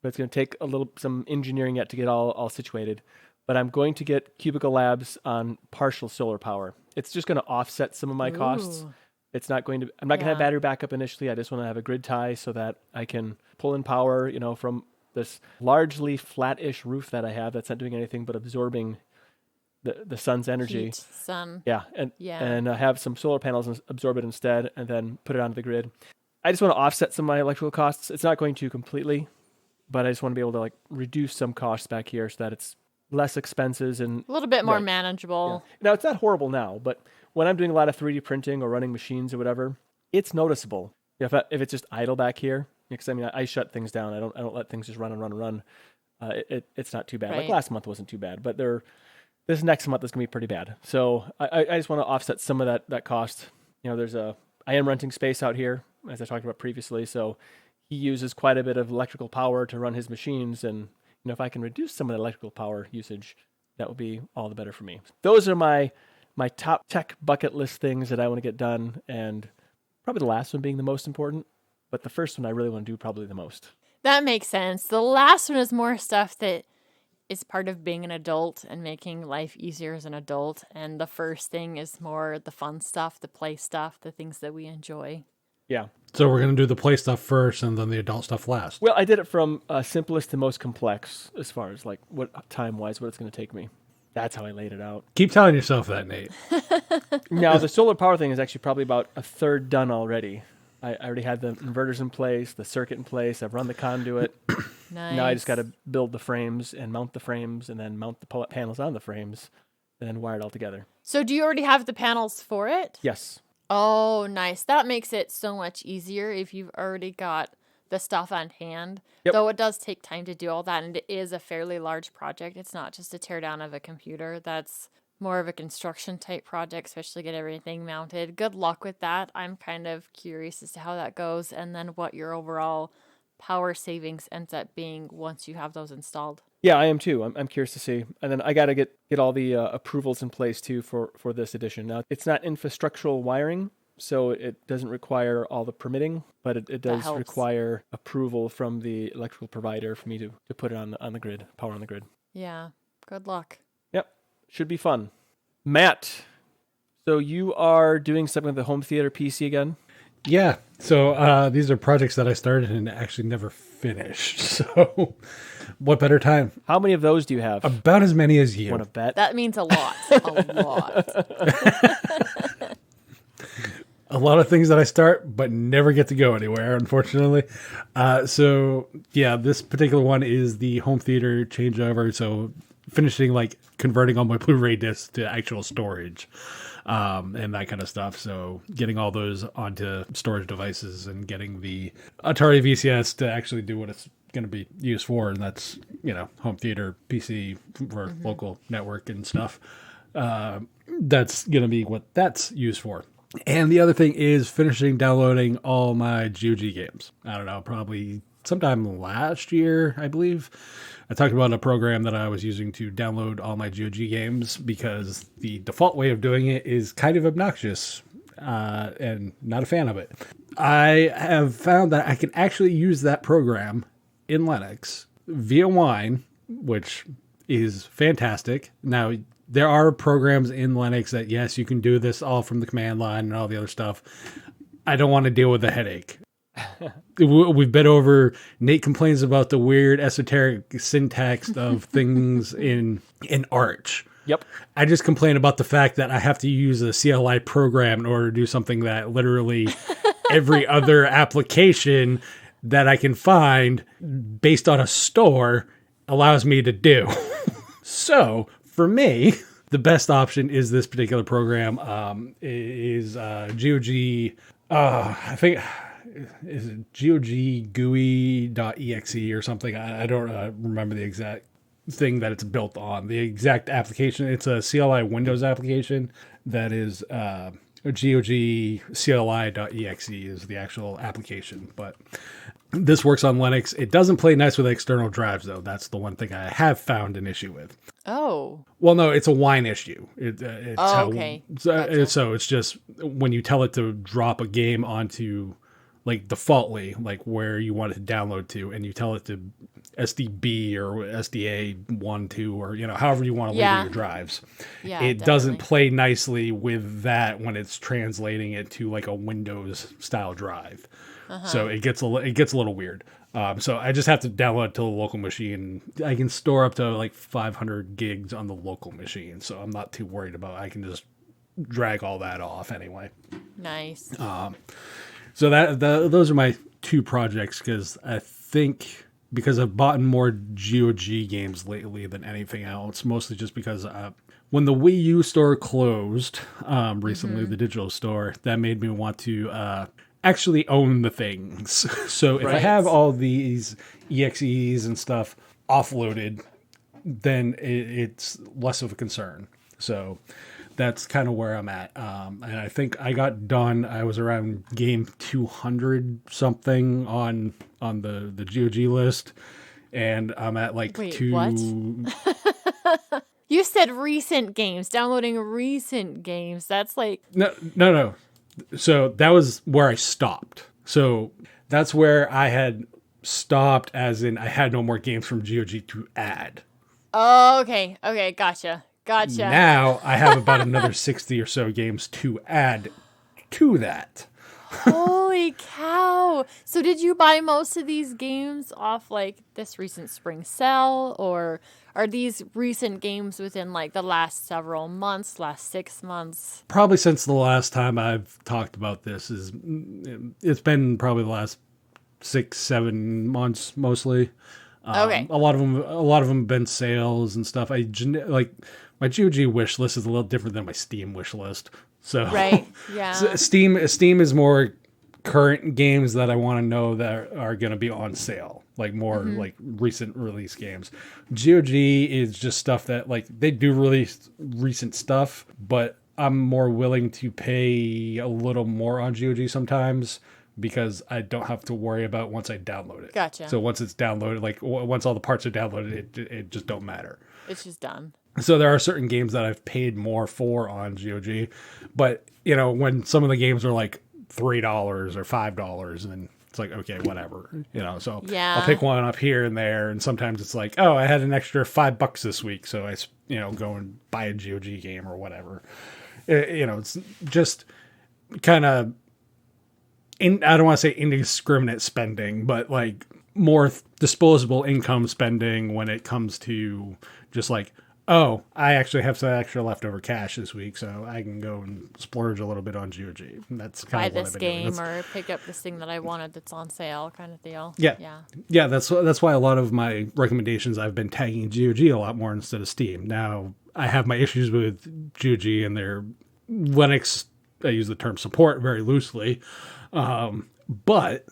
but it's going to take some engineering yet to get all situated. But I'm going to get CubicleLabs on partial solar power. It's just going to offset some of my costs. It's not going to. I'm not going to have battery backup initially. I just want to have a grid tie so that I can pull in power, from this largely flat-ish roof that I have that's not doing anything but absorbing the sun's energy. Heat, sun. Yeah, and I have some solar panels and absorb it instead, and then put it onto the grid. I just want to offset some of my electrical costs. It's not going to completely, but I just want to be able to like reduce some costs back here so that it's less expenses and A little bit more Right. manageable. Now it's not horrible now, but when I'm doing a lot of 3D printing or running machines or whatever, it's noticeable. If it's just idle back here, because I mean I shut things down. I don't let things just run and run and run. It's not too bad. Like Right. last month wasn't too bad, but this next month is gonna be pretty bad. So I just want to offset some of that cost. I am renting space out here, as I talked about previously. So he uses quite a bit of electrical power to run his machines, and if I can reduce some of the electrical power usage, that would be all the better for me. Those are my top tech bucket list things that I want to get done, and probably the last one being the most important, but the first one I really want to do probably the most. That makes sense. The last one is more stuff that is part of being an adult and making life easier as an adult. And the first thing is more the fun stuff, the play stuff, the things that we enjoy. Yeah. So we're going to do the play stuff first and then the adult stuff last. Well, I did it from simplest to most complex as far as like what time-wise, what it's going to take me. That's how I laid it out. Keep telling yourself that, Nate. Now, the solar power thing is actually probably about a third done already. I already had the inverters in place, the circuit in place. I've run the conduit. Nice. Now I just got to build the frames and mount the frames and then mount the panels on the frames and then wire it all together. So do you already have the panels for it? Yes. Oh, nice. That makes it so much easier if you've already got the stuff on hand. Yep. Though it does take time to do all that, and it is a fairly large project. It's not just a teardown of a computer. That's more of a construction type project, especially get everything mounted. Good luck with that. I'm kind of curious as to how that goes and then what your overall power savings ends up being once you have those installed. Yeah, I am too. I'm curious to see. And then I got to get all the approvals in place too for this edition. Now, it's not infrastructural wiring, so it doesn't require all the permitting, but it does helps. require approval from the electrical provider for me to put it on the grid, power on the grid. Yeah. Good luck. Yep. Should be fun. Matt, so you are doing something with the home theater PC again? Yeah. So these are projects that I started and actually never finished. So what better time? How many of those do you have? About as many as you. Want to bet? That means a lot. A lot. A lot of things that I start but never get to go anywhere, unfortunately. So yeah, this particular one is the home theater changeover. So finishing like converting all my Blu-ray discs to actual storage. And that kind of stuff. So getting all those onto storage devices and getting the Atari VCS to actually do what it's going to be used for. And that's, home theater, PC for local network and stuff. That's going to be what that's used for. And the other thing is finishing downloading all my GOG games. I don't know, probably sometime last year, I believe. I talked about a program that I was using to download all my GOG games because the default way of doing it is kind of obnoxious and not a fan of it. I have found that I can actually use that program in Linux via Wine, which is fantastic. Now, there are programs in Linux that, yes, you can do this all from the command line and all the other stuff. I don't want to deal with the headache. We've been over. Nate complains about the weird esoteric syntax of things in Arch. Yep. I just complain about the fact that I have to use a CLI program in order to do something that literally every other application that I can find based on a store allows me to do. So for me, the best option is this particular program. Is GOG. I think. Is it GOG-GUI.exe or something? I don't remember the exact thing that it's built on. The exact application, it's a CLI Windows application that is GOG-CLI.exe is the actual application. But this works on Linux. It doesn't play nice with external drives, though. That's the one thing I have found an issue with. Oh. Well, no, it's a Wine issue. Okay. So it's just when you tell it to drop a game onto like defaultly, like where you want it to download to, and you tell it to SDB or SDA 2, or however you want to label your drives. Yeah, it definitely doesn't play nicely with that when it's translating it to like a Windows style drive. So it gets a little weird. So I just have to download it to the local machine. I can store up to like 500 gigs on the local machine, so I'm not too worried about it. I can just drag all that off anyway. Nice. So those are my two projects, because I think because I've bought more GOG games lately than anything else, mostly just because when the Wii U store closed recently, the digital store, that made me want to actually own the things. So if I have all these EXEs and stuff offloaded, then it's less of a concern. So that's kind of where I'm at. And I think I got done. I was around game 200 something on the GOG list, and I'm at like What? You said recent games, downloading recent games. That's like No. So that was where I stopped. So that's where I had stopped, as in I had no more games from GOG to add. Oh, okay. Okay, gotcha. Now I have about another 60 or so games to add to that. Holy cow. So did you buy most of these games off like this recent spring sale, or are these recent games within like the last several months, last 6 months? Probably since the last time I've talked about this it's been probably the last 6-7 months mostly. Okay. A lot of them have been sales and stuff. Like my GOG wish list is a little different than my Steam wish list. So Right. Yeah. Steam is more current games that I want to know that are going to be on sale, like more like recent release games. GOG is just stuff that like they do release recent stuff, but I'm more willing to pay a little more on GOG sometimes, because I don't have to worry about once I download it. Gotcha. So once it's downloaded, like once all the parts are downloaded, it just don't matter. It's just done. So there are certain games that I've paid more for on GOG, but you know, when some of the games are like $3 or $5, and it's like, okay, whatever, you know, so I'll pick one up here and there. And sometimes it's like, oh, I had an extra $5 this week, so I, go and buy a GOG game or whatever. It's just kind of, I don't want to say indiscriminate spending, but like more disposable income spending when it comes to just like, oh, I actually have some extra leftover cash this week, so I can go and splurge a little bit on GOG. And that's kind of what I've been doing. Buy this game or pick up this thing that I wanted that's on sale, kind of deal. Yeah. That's why a lot of my recommendations, I've been tagging GOG a lot more instead of Steam. Now I have my issues with GOG and their Linux. I use the term support very loosely, but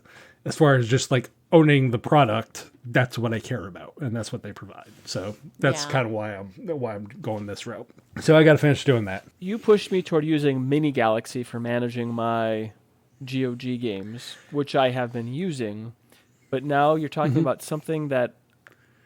as far as just like owning the product, that's what I care about, and that's what they provide. So that's kind of why I'm going this route. So I got to finish doing that. You pushed me toward using Mini Galaxy for managing my GOG games, which I have been using, but now you're talking about something that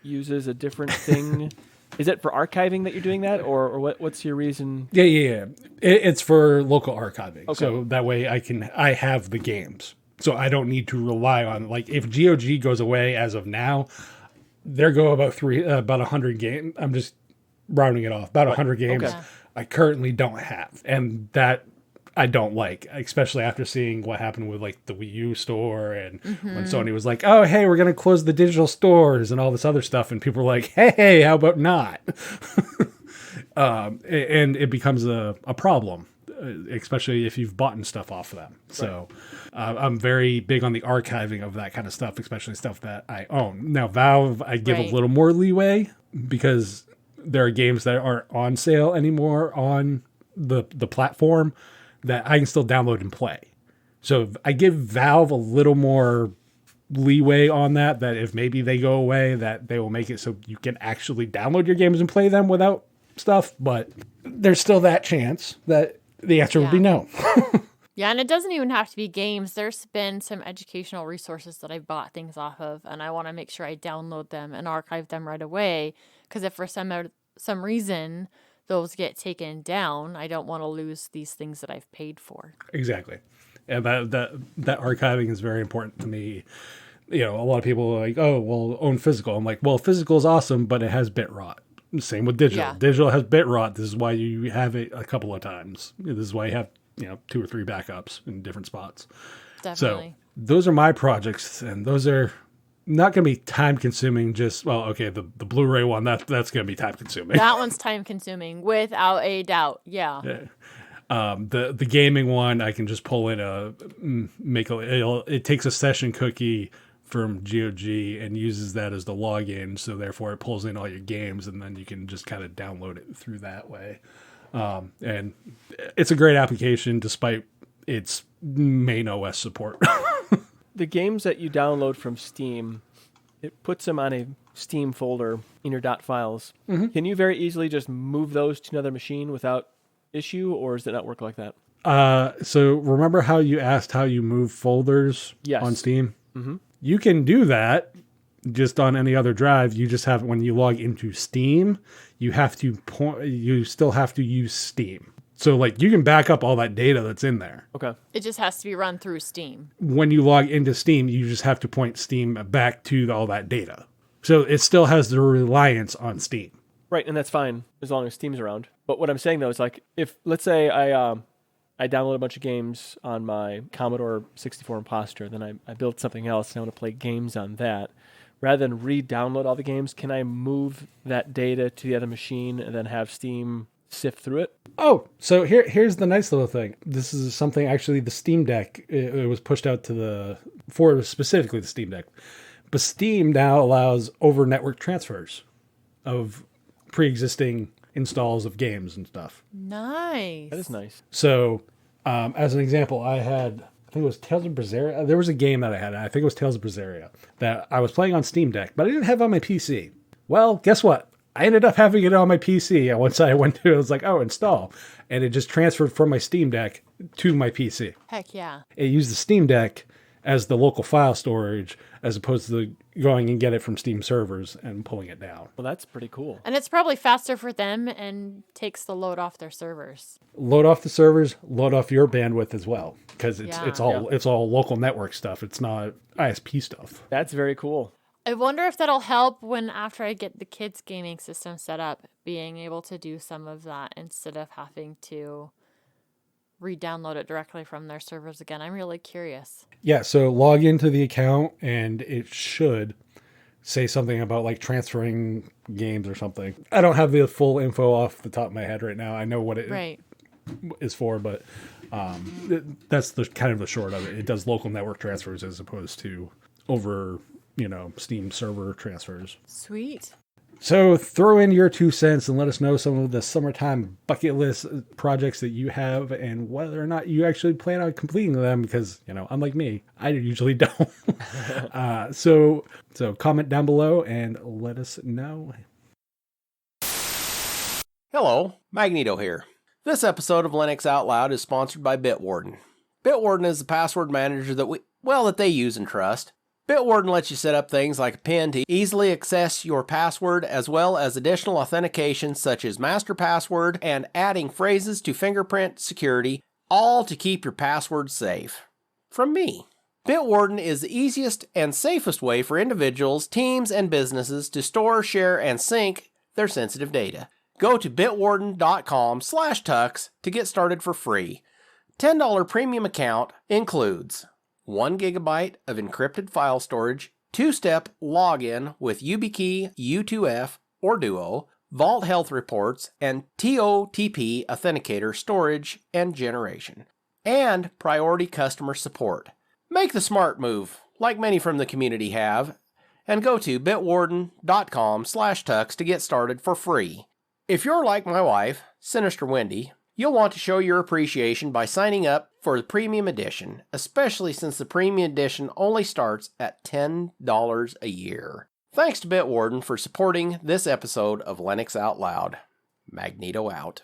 uses a different thing. Is it for archiving that you're doing that, or what's your reason? Yeah. It's for local archiving, okay. So that way I have the games. So I don't need to rely on, like, if GOG goes away as of now, there go about 100 games. I'm just rounding it off. About 100 games I currently don't have. And that I don't like, especially after seeing what happened with like the Wii U store and when Sony was like, oh, hey, we're going to close the digital stores and all this other stuff. And people were like, hey, how about not? And it becomes a problem, especially if you've bought stuff off of them. Right. So I'm very big on the archiving of that kind of stuff, especially stuff that I own. Now, Valve, I give a little more leeway because there are games that aren't on sale anymore on the platform that I can still download and play. So I give Valve a little more leeway on that if maybe they go away, that they will make it so you can actually download your games and play them without stuff. But there's still that chance that the answer would be no. Yeah, and it doesn't even have to be games. There's been some educational resources that I've bought things off of, and I want to make sure I download them and archive them right away. Because if for some reason those get taken down, I don't want to lose these things that I've paid for. Exactly. And that archiving is very important to me. A lot of people are like, oh, well, own physical. I'm like, well, physical is awesome, but it has bit rot. Same with digital. Yeah. Digital has bit rot. This is why you have it a couple of times. This is why you have 2 or 3 backups in different spots. Definitely. So those are my projects, and those are not going to be time consuming. The Blu-ray one, that's going to be time consuming. That one's time consuming without a doubt. Yeah. The gaming one, I can just pull in it takes a session cookie from GOG and uses that as the login. So therefore it pulls in all your games and then you can just kind of download it through that way. And it's a great application despite its main OS support. The games that you download from Steam, it puts them on a Steam folder in your .files. Mm-hmm. Can you very easily just move those to another machine without issue, or does it not work like that? So remember how you asked how you move folders on Steam? Mm-hmm. You can do that just on any other drive. You just have, when you log into Steam, you still have to use Steam. So, like, you can back up all that data that's in there. Okay. It just has to be run through Steam. When you log into Steam, you just have to point Steam back to all that data. So it still has the reliance on Steam. Right, and that's fine as long as Steam's around. But what I'm saying, though, is like, if, let's say I download a bunch of games on my Commodore 64 Imposter, then I built something else and I want to play games on that. Rather than re-download all the games, can I move that data to the other machine and then have Steam sift through it? Oh, so here's the nice little thing. This is something, actually, the Steam Deck, it was pushed out for specifically the Steam Deck. But Steam now allows over-network transfers of pre-existing installs of games and stuff. Nice. That is nice. So, as an example, I think it was Tales of Berseria. There was a game that I had, I think it was Tales of Berseria, that I was playing on Steam Deck, but I didn't have it on my PC. Well, guess what? I ended up having it on my PC. And once I went to it, I was like, oh, install. And it just transferred from my Steam Deck to my PC. Heck yeah. It used the Steam Deck as the local file storage as opposed to going and get it from Steam servers and pulling it down. Well, that's pretty cool. And it's probably faster for them and takes the load off their servers. Load off the servers, load off your bandwidth as well, because it's all local network stuff. It's not ISP stuff. That's very cool. I wonder if that'll help when after I get the kids' gaming system set up, being able to do some of that instead of having to re-download it directly from their servers again. I'm really curious. Yeah, so log into the account and it should say something about like transferring games or something. I don't have the full info off the top of my head right now. I know what it is for, but that's the kind of the short of it. It does local network transfers as opposed to over, Steam server transfers. Sweet. So throw in your 2 cents and let us know some of the summertime bucket list projects that you have and whether or not you actually plan on completing them because, unlike me, I usually don't. So comment down below and let us know. Hello, Magneto here. This episode of Linux Out Loud is sponsored by Bitwarden. Bitwarden is the password manager that they use and trust. Bitwarden lets you set up things like a PIN to easily access your password, as well as additional authentication such as master password and adding phrases to fingerprint security, all to keep your password safe. From me. Bitwarden is the easiest and safest way for individuals, teams, and businesses to store, share, and sync their sensitive data. Go to bitwarden.com/tux to get started for free. $10 premium account includes 1 gigabyte of encrypted file storage, 2-step login with YubiKey, U2F, or Duo, Vault Health Reports, and TOTP Authenticator storage and generation, and priority customer support. Make the smart move, like many from the community have, and go to bitwarden.com/tux to get started for free. If you're like my wife, Sinister Wendy, you'll want to show your appreciation by signing up for the Premium Edition, especially since the Premium Edition only starts at $10 a year. Thanks to Bitwarden for supporting this episode of Linux Out Loud. Magneto out.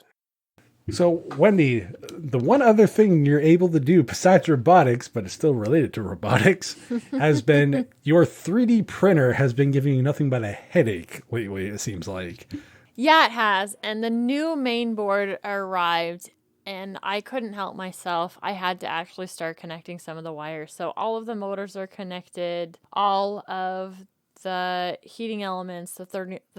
So, Wendy, the one other thing you're able to do besides robotics, but it's still related to robotics, has been your 3D printer has been giving you nothing but a headache lately, it seems like. Yeah, it has. And the new main board arrived and I couldn't help myself. I had to actually start connecting some of the wires. So all of the motors are connected. All of the heating elements, the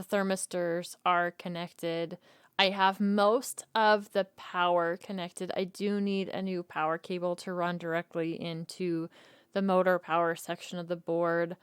thermistors are connected. I have most of the power connected. I do need a new power cable to run directly into the motor power section of the board.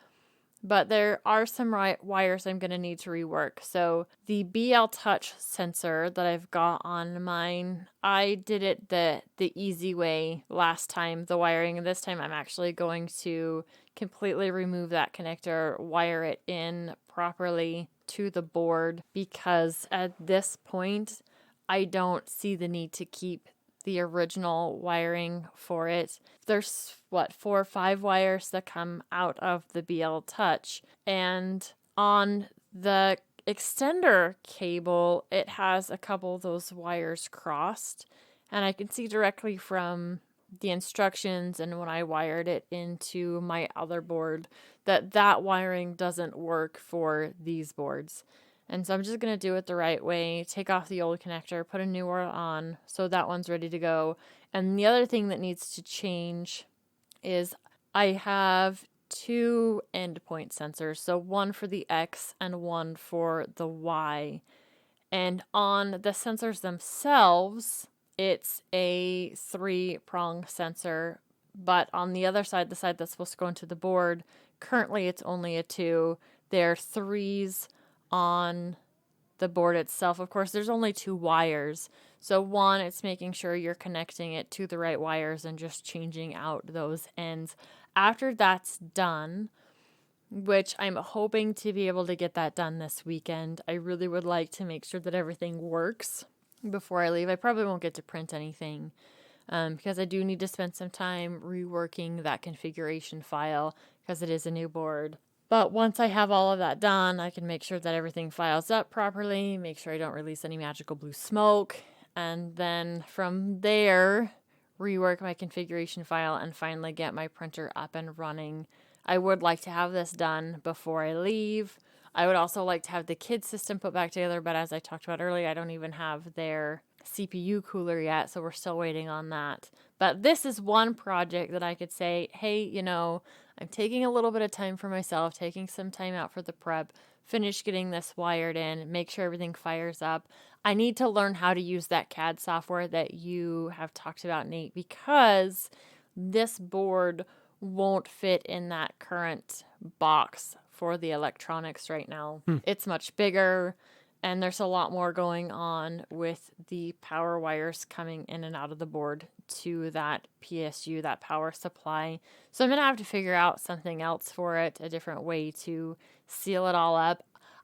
but there are some wires I'm going to need to rework. So the BL Touch sensor that I've got on mine, I did it the easy way last time, the wiring. This time I'm actually going to completely remove that connector, wire it in properly to the board, because at this point I don't see the need to keep the original wiring for it. There's 4 or 5 wires that come out of the BL Touch, and on the extender cable it has a couple of those wires crossed, and I can see directly from the instructions and when I wired it into my other board that wiring doesn't work for these boards. And so I'm just going to do it the right way, take off the old connector, put a new one on, so that one's ready to go. And the other thing that needs to change is I have 2 endpoint sensors, so one for the X and one for the Y. And on the sensors themselves, it's a 3-prong sensor, but on the other side, the side that's supposed to go into the board, currently it's only a 2. They're 3s on the board itself. Of course, there's only 2 wires. So one, it's making sure you're connecting it to the right wires and just changing out those ends. After that's done, which I'm hoping to be able to get that done this weekend, I really would like to make sure that everything works before I leave. I probably won't get to print anything because I do need to spend some time reworking that configuration file because it is a new board. But once I have all of that done, I can make sure that everything files up properly, make sure I don't release any magical blue smoke, and then from there, rework my configuration file and finally get my printer up and running. I would like to have this done before I leave. I would also like to have the kids' system put back together, but as I talked about earlier, I don't even have their CPU cooler yet, so we're still waiting on that. But this is one project that I could say, hey, you know, I'm taking a little bit of time for myself, taking some time out for the prep, finish getting this wired in, make sure everything fires up. I need to learn how to use that CAD software that you have talked about, Nate, because this board won't fit in that current box for the electronics right now. It's much bigger, and there's a lot more going on with the power wires coming in and out of the board to that PSU, that power supply. So I'm going to have to figure out something else for it, a different way to seal it all up.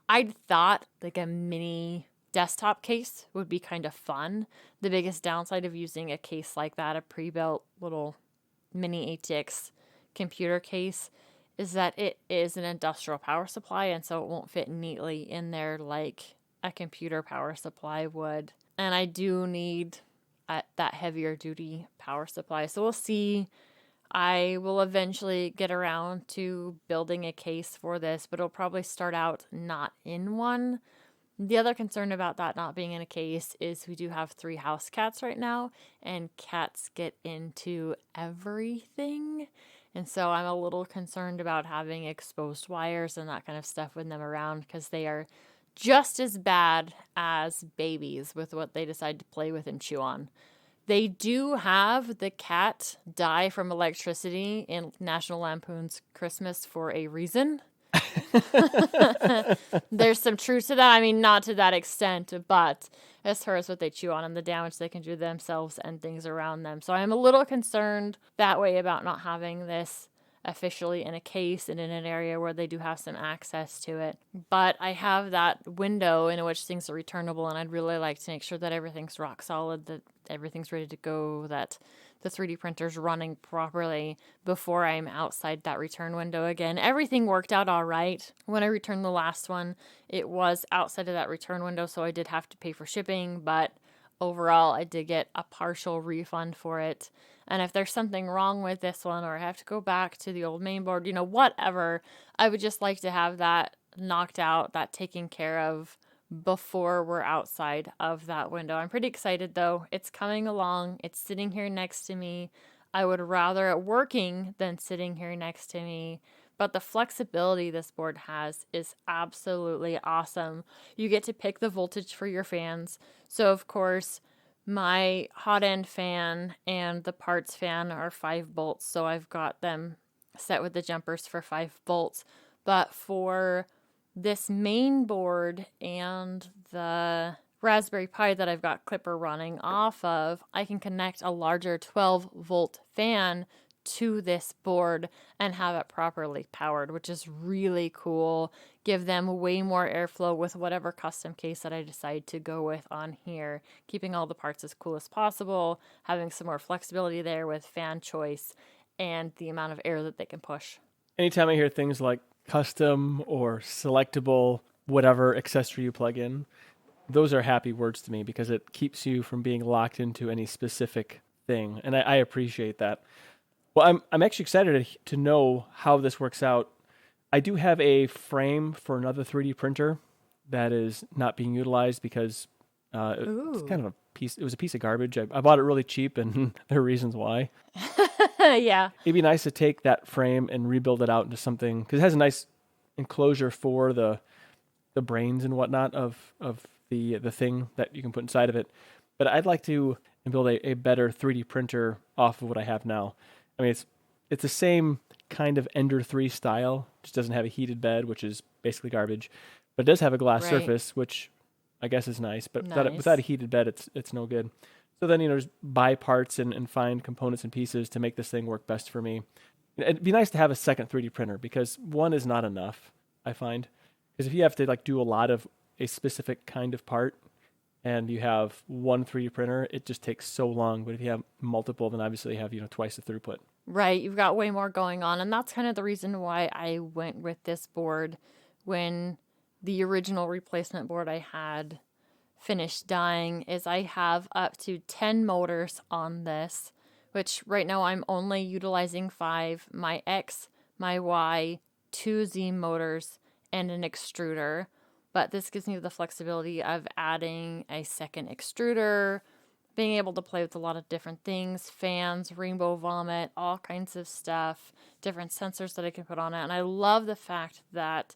I'd thought like a mini desktop case would be kind of fun. The biggest downside of using a case like that, a pre-built little mini ATX computer case, is that it is an industrial power supply, and so it won't fit neatly in there like a computer power supply would. And I do need that heavier duty power supply. So we'll see. I will eventually get around to building a case for this, but it'll probably start out not in one. The other concern about that not being in a case is we do have 3 house cats right now, and cats get into everything. And so I'm a little concerned about having exposed wires and that kind of stuff with them around, because they are just as bad as babies with what they decide to play with and chew on. They do have the cat die from electricity in National Lampoon's Christmas for a reason. There's some truth to that. I mean, not to that extent, but as far as what they chew on and the damage they can do themselves and things around them. So I'm a little concerned that way about not having this officially in a case and in an area where they do have some access to it. But I have that window in which things are returnable, and I'd really like to make sure that everything's rock solid, that everything's ready to go, that the 3D printer's running properly before I'm outside that return window again. Everything worked out all right. When I returned the last one, it was outside of that return window, so I did have to pay for shipping, but overall I did get a partial refund for it. And if there's something wrong with this one, or I have to go back to the old main board, you know, whatever, I would just like to have that knocked out, that taken care of before we're outside of that window. I'm pretty excited though. It's coming along. It's sitting here next to me. I would rather it working than sitting here next to me. But the flexibility this board has is absolutely awesome. You get to pick the voltage for your fans. So of course, my hot end fan and the parts fan are 5 volts. So I've got them set with the jumpers for 5 volts. But for this main board and the Raspberry Pi that I've got Clipper running off of, I can connect a larger 12-volt fan to this board and have it properly powered, which is really cool. Give them way more airflow with whatever custom case that I decide to go with on here, keeping all the parts as cool as possible, having some more flexibility there with fan choice and the amount of air that they can push. Anytime I hear things like custom or selectable, whatever accessory you plug in, those are happy words to me because it keeps you from being locked into any specific thing. And I appreciate that. Well, I'm actually excited to know how this works out. I do have a frame for another 3D printer that is not being utilized because it's kind of a piece. It was a piece of garbage. I bought it really cheap, and there are reasons why. Yeah. It'd be nice to take that frame and rebuild it out into something because it has a nice enclosure for the brains and whatnot of the thing that you can put inside of it. But I'd like to build a better 3D printer off of what I have now. I mean, it's the same kind of Ender 3 style, just doesn't have a heated bed, which is basically garbage, but it does have a glass surface, which I guess is nice. But without a heated bed, it's no good. So then, just buy parts and find components and pieces to make this thing work best for me. It'd be nice to have a second 3D printer because one is not enough, I find. Because if you have to do a lot of a specific kind of part and you have one 3D printer, it just takes so long. But if you have multiple, then obviously you have, twice the throughput. Right, you've got way more going on. And that's kind of the reason why I went with this board when the original replacement board I had finished dying, is I have up to 10 motors on this, which right now I'm only utilizing 5, my X, my Y, 2 Z motors, and an extruder. But this gives me the flexibility of adding a second extruder, being able to play with a lot of different things, fans, rainbow vomit, all kinds of stuff, different sensors that I can put on it. And I love the fact that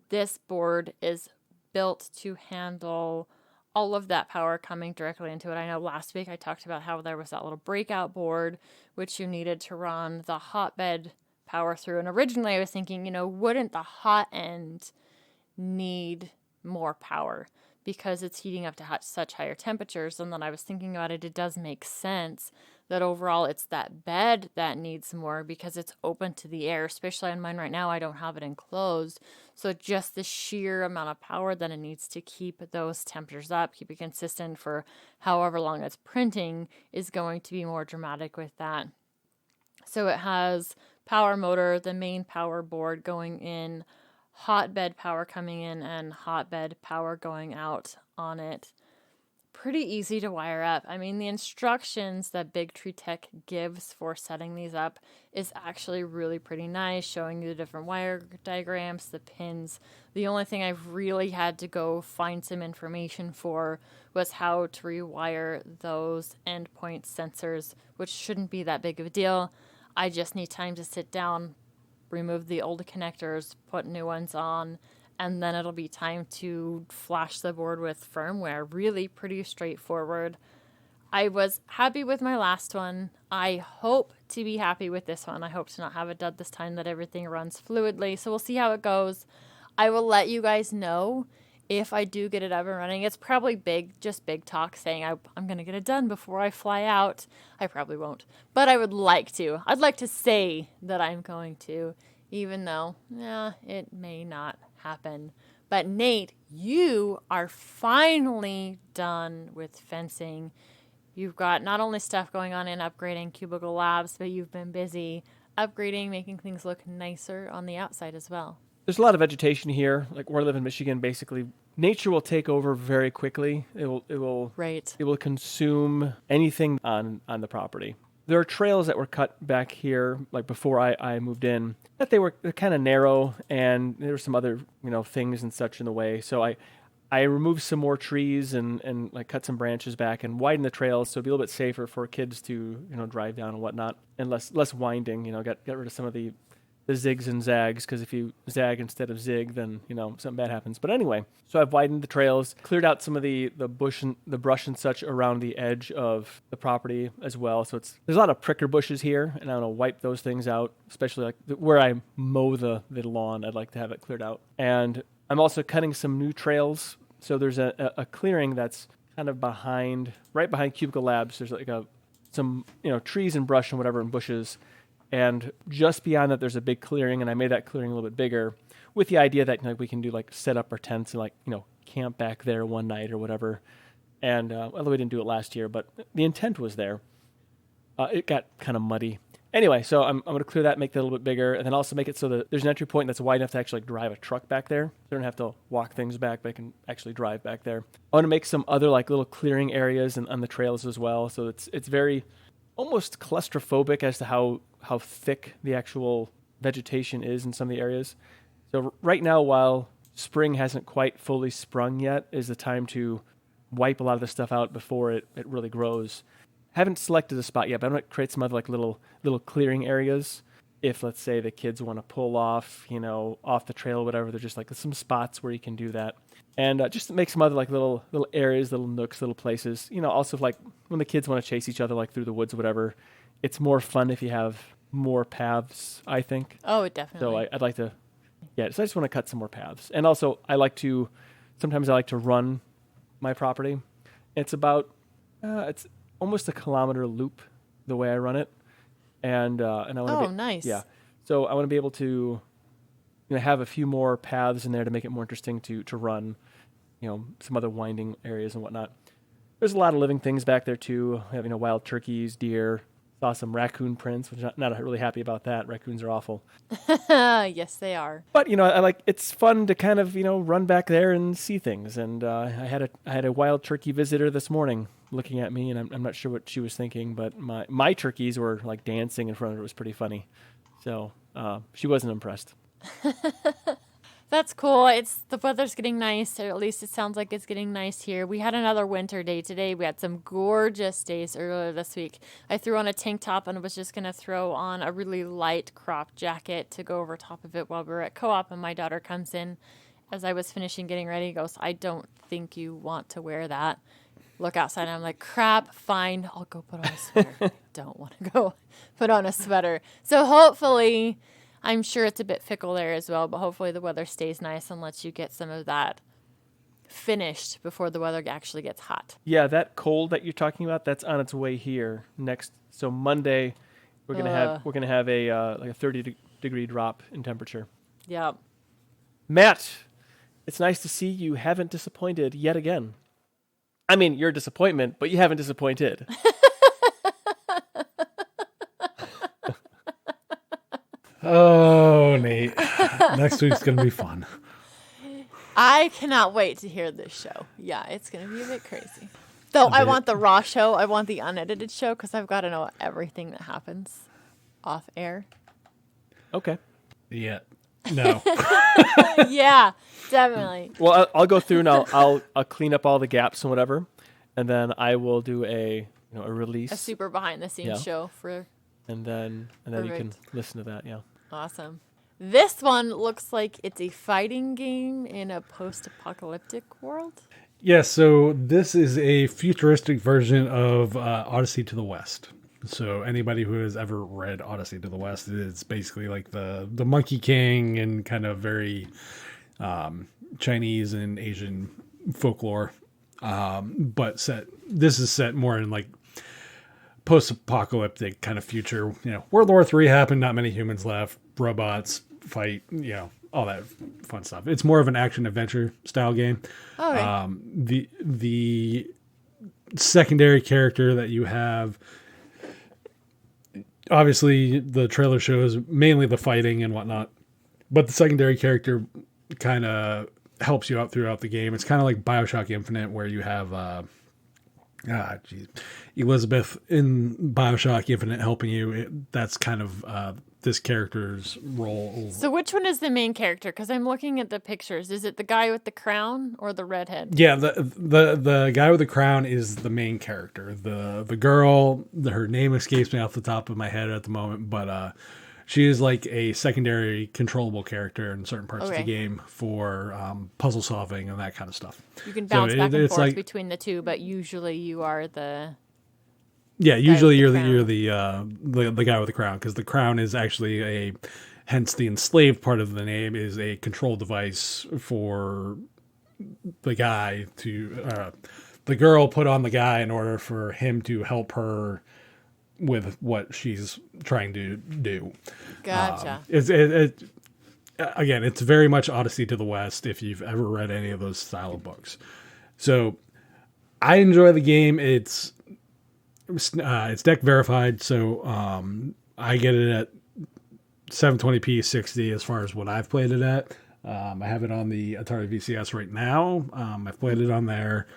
this board is built to handle all of that power coming directly into it. I know last week I talked about how there was that little breakout board, which you needed to run the hotbed power through. And originally I was thinking, wouldn't the hot end need more power because it's heating up to such higher temperatures? And then I was thinking about it does make sense that overall it's that bed that needs more because it's open to the air, especially on mine right now. I don't have it enclosed. So just the sheer amount of power that it needs to keep those temperatures up, keep it consistent for however long it's printing, is going to be more dramatic with that. So it has power motor, the main power board going in, hotbed power coming in, and hotbed power going out on it. Pretty easy to wire up. I mean, the instructions that Big Tree Tech gives for setting these up is actually really pretty nice, showing you the different wire diagrams, the pins. The only thing I've really had to go find some information for was how to rewire those endpoint sensors, which shouldn't be that big of a deal. I just need time to sit down, remove the old connectors, put new ones on, and then it'll be time to flash the board with firmware. Really pretty straightforward. I was happy with my last one. I hope to be happy with this one. I hope to not have it dud this time, that everything runs fluidly. So we'll see how it goes. I will let you guys know if I do get it up and running. It's probably just big talk saying I'm going to get it done before I fly out. I probably won't, but I would like to. I'd like to say that I'm going to, even though, it may not happen. But Nate, you are finally done with fencing. You've got not only stuff going on in upgrading CubicleLabs, but you've been busy upgrading, making things look nicer on the outside as well. There's a lot of vegetation here. Like where I live in Michigan, basically, nature will take over very quickly. It will consume anything on the property. There are trails that were cut back here, like before I moved in, that they're kind of narrow, and there were some other things and such in the way. So I removed some more trees and like cut some branches back and widened the trails so it'd be a little bit safer for kids to drive down and whatnot, and less winding. Get rid of some of the zigs and zags, because if you zag instead of zig, then something bad happens. But anyway, so I've widened the trails, cleared out some of the brush and such around the edge of the property as well. So there's a lot of pricker bushes here, and I want to wipe those things out, especially like where I mow the lawn. I'd like to have it cleared out, and I'm also cutting some new trails. So there's a clearing that's kind of right behind CubicleLabs. There's like some trees and brush and whatever and bushes. And just beyond that, there's a big clearing, and I made that clearing a little bit bigger with the idea that we can do set up our tents and camp back there one night or whatever. And although we didn't do it last year, but the intent was there. It got kind of muddy. Anyway, so I'm going to clear that, make that a little bit bigger, and then also make it so that there's an entry point that's wide enough to actually drive a truck back there. They don't have to walk things back, but I can actually drive back there. I want to make some other little clearing areas on the trails as well. So it's very almost claustrophobic as to how thick the actual vegetation is in some of the areas. So right now, while spring hasn't quite fully sprung yet, is the time to wipe a lot of the stuff out before it really grows. Haven't selected a spot yet, but I'm going to create some other little clearing areas. If, let's say, the kids want to pull off, off the trail or whatever, there's just some spots where you can do that. And just to make some other little areas, little nooks, little places. Also when the kids want to chase each other through the woods or whatever, it's more fun if you have more paths, I think. Oh, definitely. So I'd like to, so I just want to cut some more paths. And also sometimes I like to run my property. It's about, it's almost a kilometer loop the way I run it. And I want to nice. Yeah. So I want to be able to have a few more paths in there to make it more interesting to run, some other winding areas and whatnot. There's a lot of living things back there too. We have, wild turkeys, deer. Saw some raccoon prints, which I'm not really happy about that. Raccoons are awful. Yes, they are. But it's fun to kind of run back there and see things. And I had a wild turkey visitor this morning looking at me, and I'm not sure what she was thinking, but my turkeys were dancing in front of her. It was pretty funny. So she wasn't impressed. That's cool. The weather's getting nice, or at least it sounds like it's getting nice here. We had another winter day today. We had some gorgeous days earlier this week. I threw on a tank top and was just going to throw on a really light crop jacket to go over top of it while we were at co-op, and my daughter comes in as I was finishing getting ready. Goes, "I don't think you want to wear that." Look outside, and I'm like, crap, fine. I'll go put on a sweater. Don't want to go put on a sweater. So hopefully, I'm sure it's a bit fickle there as well, but hopefully the weather stays nice and lets you get some of that finished before the weather actually gets hot. Yeah, that cold that you're talking about, that's on its way here next. So Monday, we're gonna have a 30-degree drop in temperature. Yeah. Matt, it's nice to see you haven't disappointed yet again. I mean, you're a disappointment, but you haven't disappointed. Oh, Nate. Next week's going to be fun. I cannot wait to hear this show. Yeah, it's going to be a bit crazy. Though I want the raw show. I want the unedited show because I've got to know everything that happens off air. Okay. Yeah. No. Yeah, definitely. Well, I'll go through and I'll clean up all the gaps and whatever, and then I will do a release, A super behind the scenes show for. And then you can listen to that. Yeah. Awesome. This one looks like it's a fighting game in a post-apocalyptic world. Yeah, so this is a futuristic version of Odyssey to the West. So anybody who has ever read Odyssey to the West, it's basically like the Monkey King and kind of very Chinese and Asian folklore. But this is set more in post-apocalyptic kind of future. World War III happened, not many humans left, robots fight, all that fun stuff. It's more of an action adventure style game. Okay. The secondary character that you have, obviously the trailer shows mainly the fighting and whatnot, but the secondary character kind of helps you out throughout the game. It's kind of like BioShock Infinite, where you have Elizabeth in BioShock Infinite helping you. That's kind of this character's role. So which one is the main character? Because I'm looking at the pictures. Is it the guy with the crown or the redhead? Yeah, the guy with the crown is the main character. The girl, her name escapes me off the top of my head at the moment, but she is like a secondary controllable character in certain parts of the Okay. game for puzzle solving and that kind of stuff. You can bounce So back and it's forth like, between the two, but usually you are the yeah, with usually the you're crown. the guy with the crown, because the crown is actually hence the enslaved part of the name is a control device for the guy to the girl put on the guy in order for him to help her with what she's trying to do. Gotcha. Again, it's very much Odyssey to the West if you've ever read any of those style of books. So I enjoy the game. It's deck verified, so I get it at 720p 60 as far as what I've played it at. I have it on the Atari VCS right now. I've played it on there.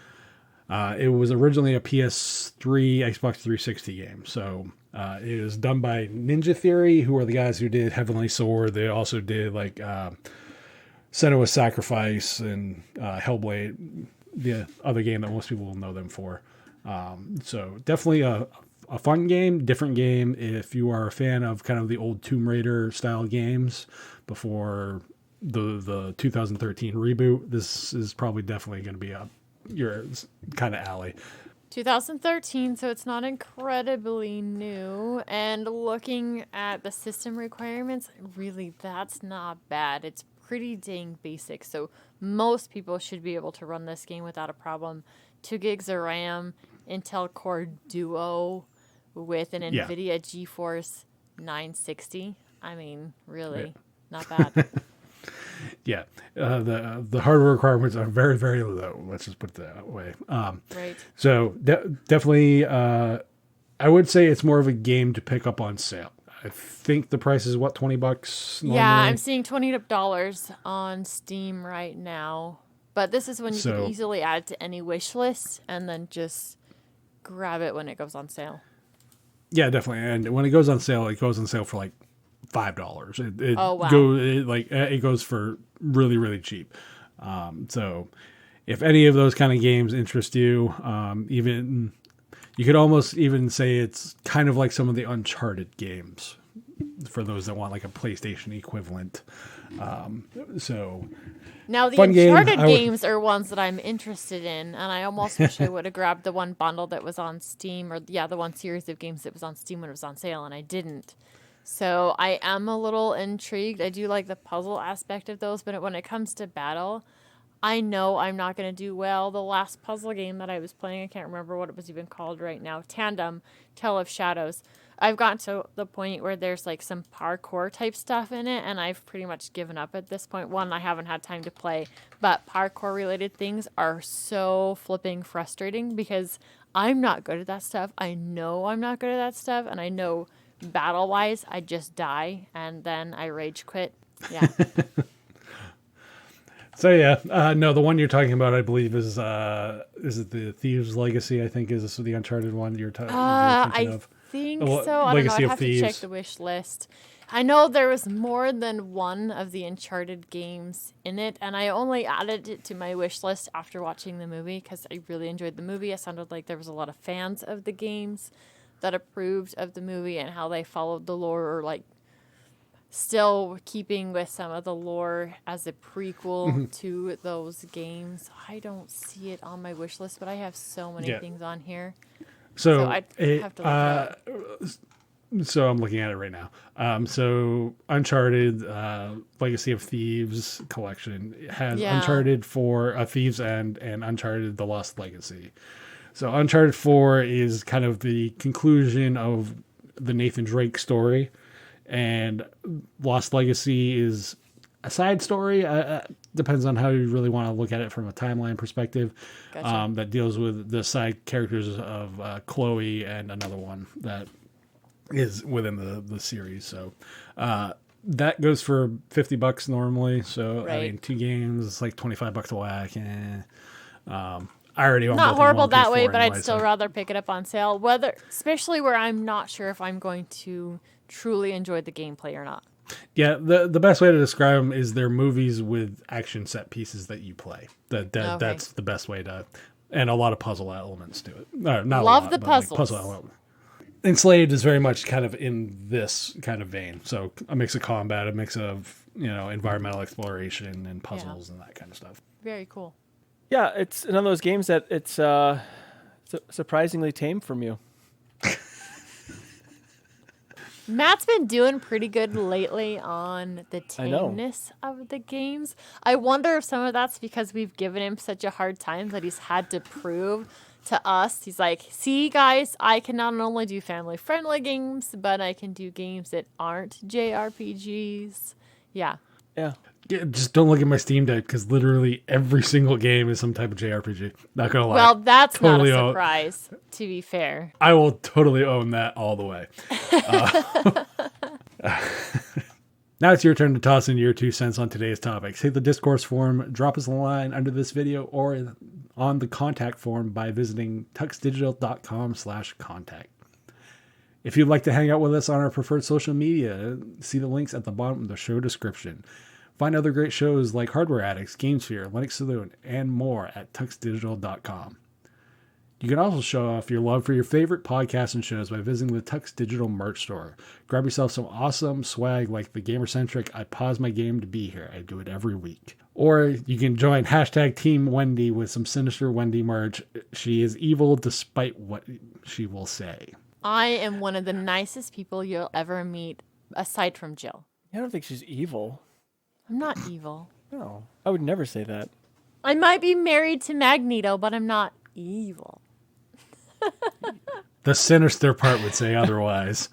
It was originally a PS3, Xbox 360 game. So it was done by Ninja Theory, who are the guys who did Heavenly Sword. They also did like Senua's Sacrifice and Hellblade, the other game that most people will know them for. So definitely a fun game, different game. If you are a fan of kind of the old Tomb Raider style games before the 2013 reboot, this is probably definitely going to be up your kind of alley. 2013, so it's not incredibly new. And looking at the system requirements, really, that's not bad. It's pretty dang basic. So most people should be able to run this game without a problem. 2 gigs of RAM, Intel Core Duo with an Yeah. NVIDIA GeForce 960. I mean, really, not bad. Yeah, the hardware requirements are very, very low. Let's just put it that way. Right. So definitely, I would say it's more of a game to pick up on sale. I think the price is what, $20 normally? Yeah, I'm seeing $20 on Steam right now. But this is when you can easily add to any wish list and then just grab it when it goes on sale. Yeah, definitely. And when it goes on sale for like $5. Oh, wow. It goes for really, really cheap. So if any of those kind of games interest you, even you could almost even say it's kind of like some of the Uncharted games for those that want like a PlayStation equivalent. So now the fun game. Uncharted games are ones that I'm interested in, and I almost wish I would have grabbed the one bundle that was on Steam, or the one series of games that was on Steam when it was on sale, and I didn't. So I am a little intrigued. I do like the puzzle aspect of those, but when it comes to battle, I know I'm not going to do well. The last puzzle game that I was playing, I can't remember what it was even called right now, Tandem, Tale of Shadows. I've gotten to the point where there's like some parkour type stuff in it, and I've pretty much given up at this point. One, I haven't had time to play, but parkour related things are so flipping frustrating because I'm not good at that stuff. I know I'm not good at that stuff, and I know battle-wise, I just die, and then I rage quit. Yeah. So yeah, no, the one you're talking about, I believe, is it the Thieves Legacy? I think is the Uncharted one you're thinking I of. think Well, so. I don't know. Legacy I'd of have to check Thieves. the wish list. I know there was more than one of the Uncharted games in it, and I only added it to my wish list after watching the movie because I really enjoyed the movie. It sounded like there was a lot of fans of the games that approved of the movie and how they followed the lore, or like still keeping with some of the lore as a prequel to those games. I don't see it on my wish list, but I have so many things on here. So I'd have to look it up. So I'm looking at it right now. So Uncharted, Legacy of Thieves collection has Uncharted 4, Thieves End, and Uncharted: The Lost Legacy. So Uncharted 4 is kind of the conclusion of the Nathan Drake story, and Lost Legacy is a side story. Depends on how you really want to look at it from a timeline perspective. Gotcha. That deals with the side characters of Chloe and another one that is within the series. So that goes for $50 normally. So I mean, 2 games, it's like $25 a whack. I already own Not both horrible of them on that PS4 way, but anyway, I'd still so. rather pick it up on sale. Especially where I'm not sure if I'm going to truly enjoy the gameplay or not. Yeah, the best way to describe them is they're movies with action set pieces that you play. That's the best way to, and a lot of puzzle elements to it. Not Love a lot, the but like puzzles. puzzle element. Enslaved is very much kind of in this kind of vein. So a mix of combat, a mix of, environmental exploration and puzzles and that kind of stuff. Very cool. Yeah, it's one of those games that it's surprisingly tame from you. Matt's been doing pretty good lately on the tameness of the games. I wonder if some of that's because we've given him such a hard time that he's had to prove to us. He's like, see, guys, I can not only do family-friendly games, but I can do games that aren't JRPGs. Yeah. Yeah. Yeah, just don't look at my Steam Deck because literally every single game is some type of JRPG. Not gonna lie. Well, that's Totally not a surprise, to be fair. I will totally own that all the way. Now it's your turn to toss in your 2 cents on today's topics. Hit the discourse forum, drop us a line under this video, or on the contact form by visiting tuxdigital.com/contact. If you'd like to hang out with us on our preferred social media, see the links at the bottom of the show description. Find other great shows like Hardware Addicts, GameSphere, Linux Saloon, and more at tuxdigital.com. You can also show off your love for your favorite podcasts and shows by visiting the Tux Digital merch store. Grab yourself some awesome swag like the gamer-centric I pause my game to be here. I do it every week. Or you can join hashtag Team Wendy with some sinister Wendy merch. She is evil despite what she will say. I am one of the nicest people you'll ever meet, aside from Jill. I don't think she's evil. I'm not evil. No, I would never say that. I might be married to Magneto, but I'm not evil. The sinister part would say otherwise.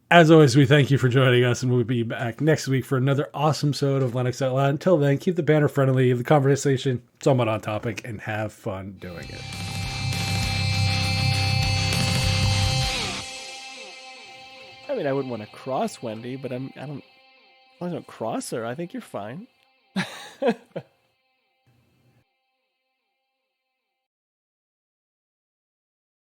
As always, we thank you for joining us, and we'll be back next week for another awesome episode of Linux Out Loud. Until then, keep the banner friendly, the conversation somewhat on topic, and have fun doing it. I mean, I wouldn't want to cross Wendy, but I don't. As long as I don't cross her, I think you're fine.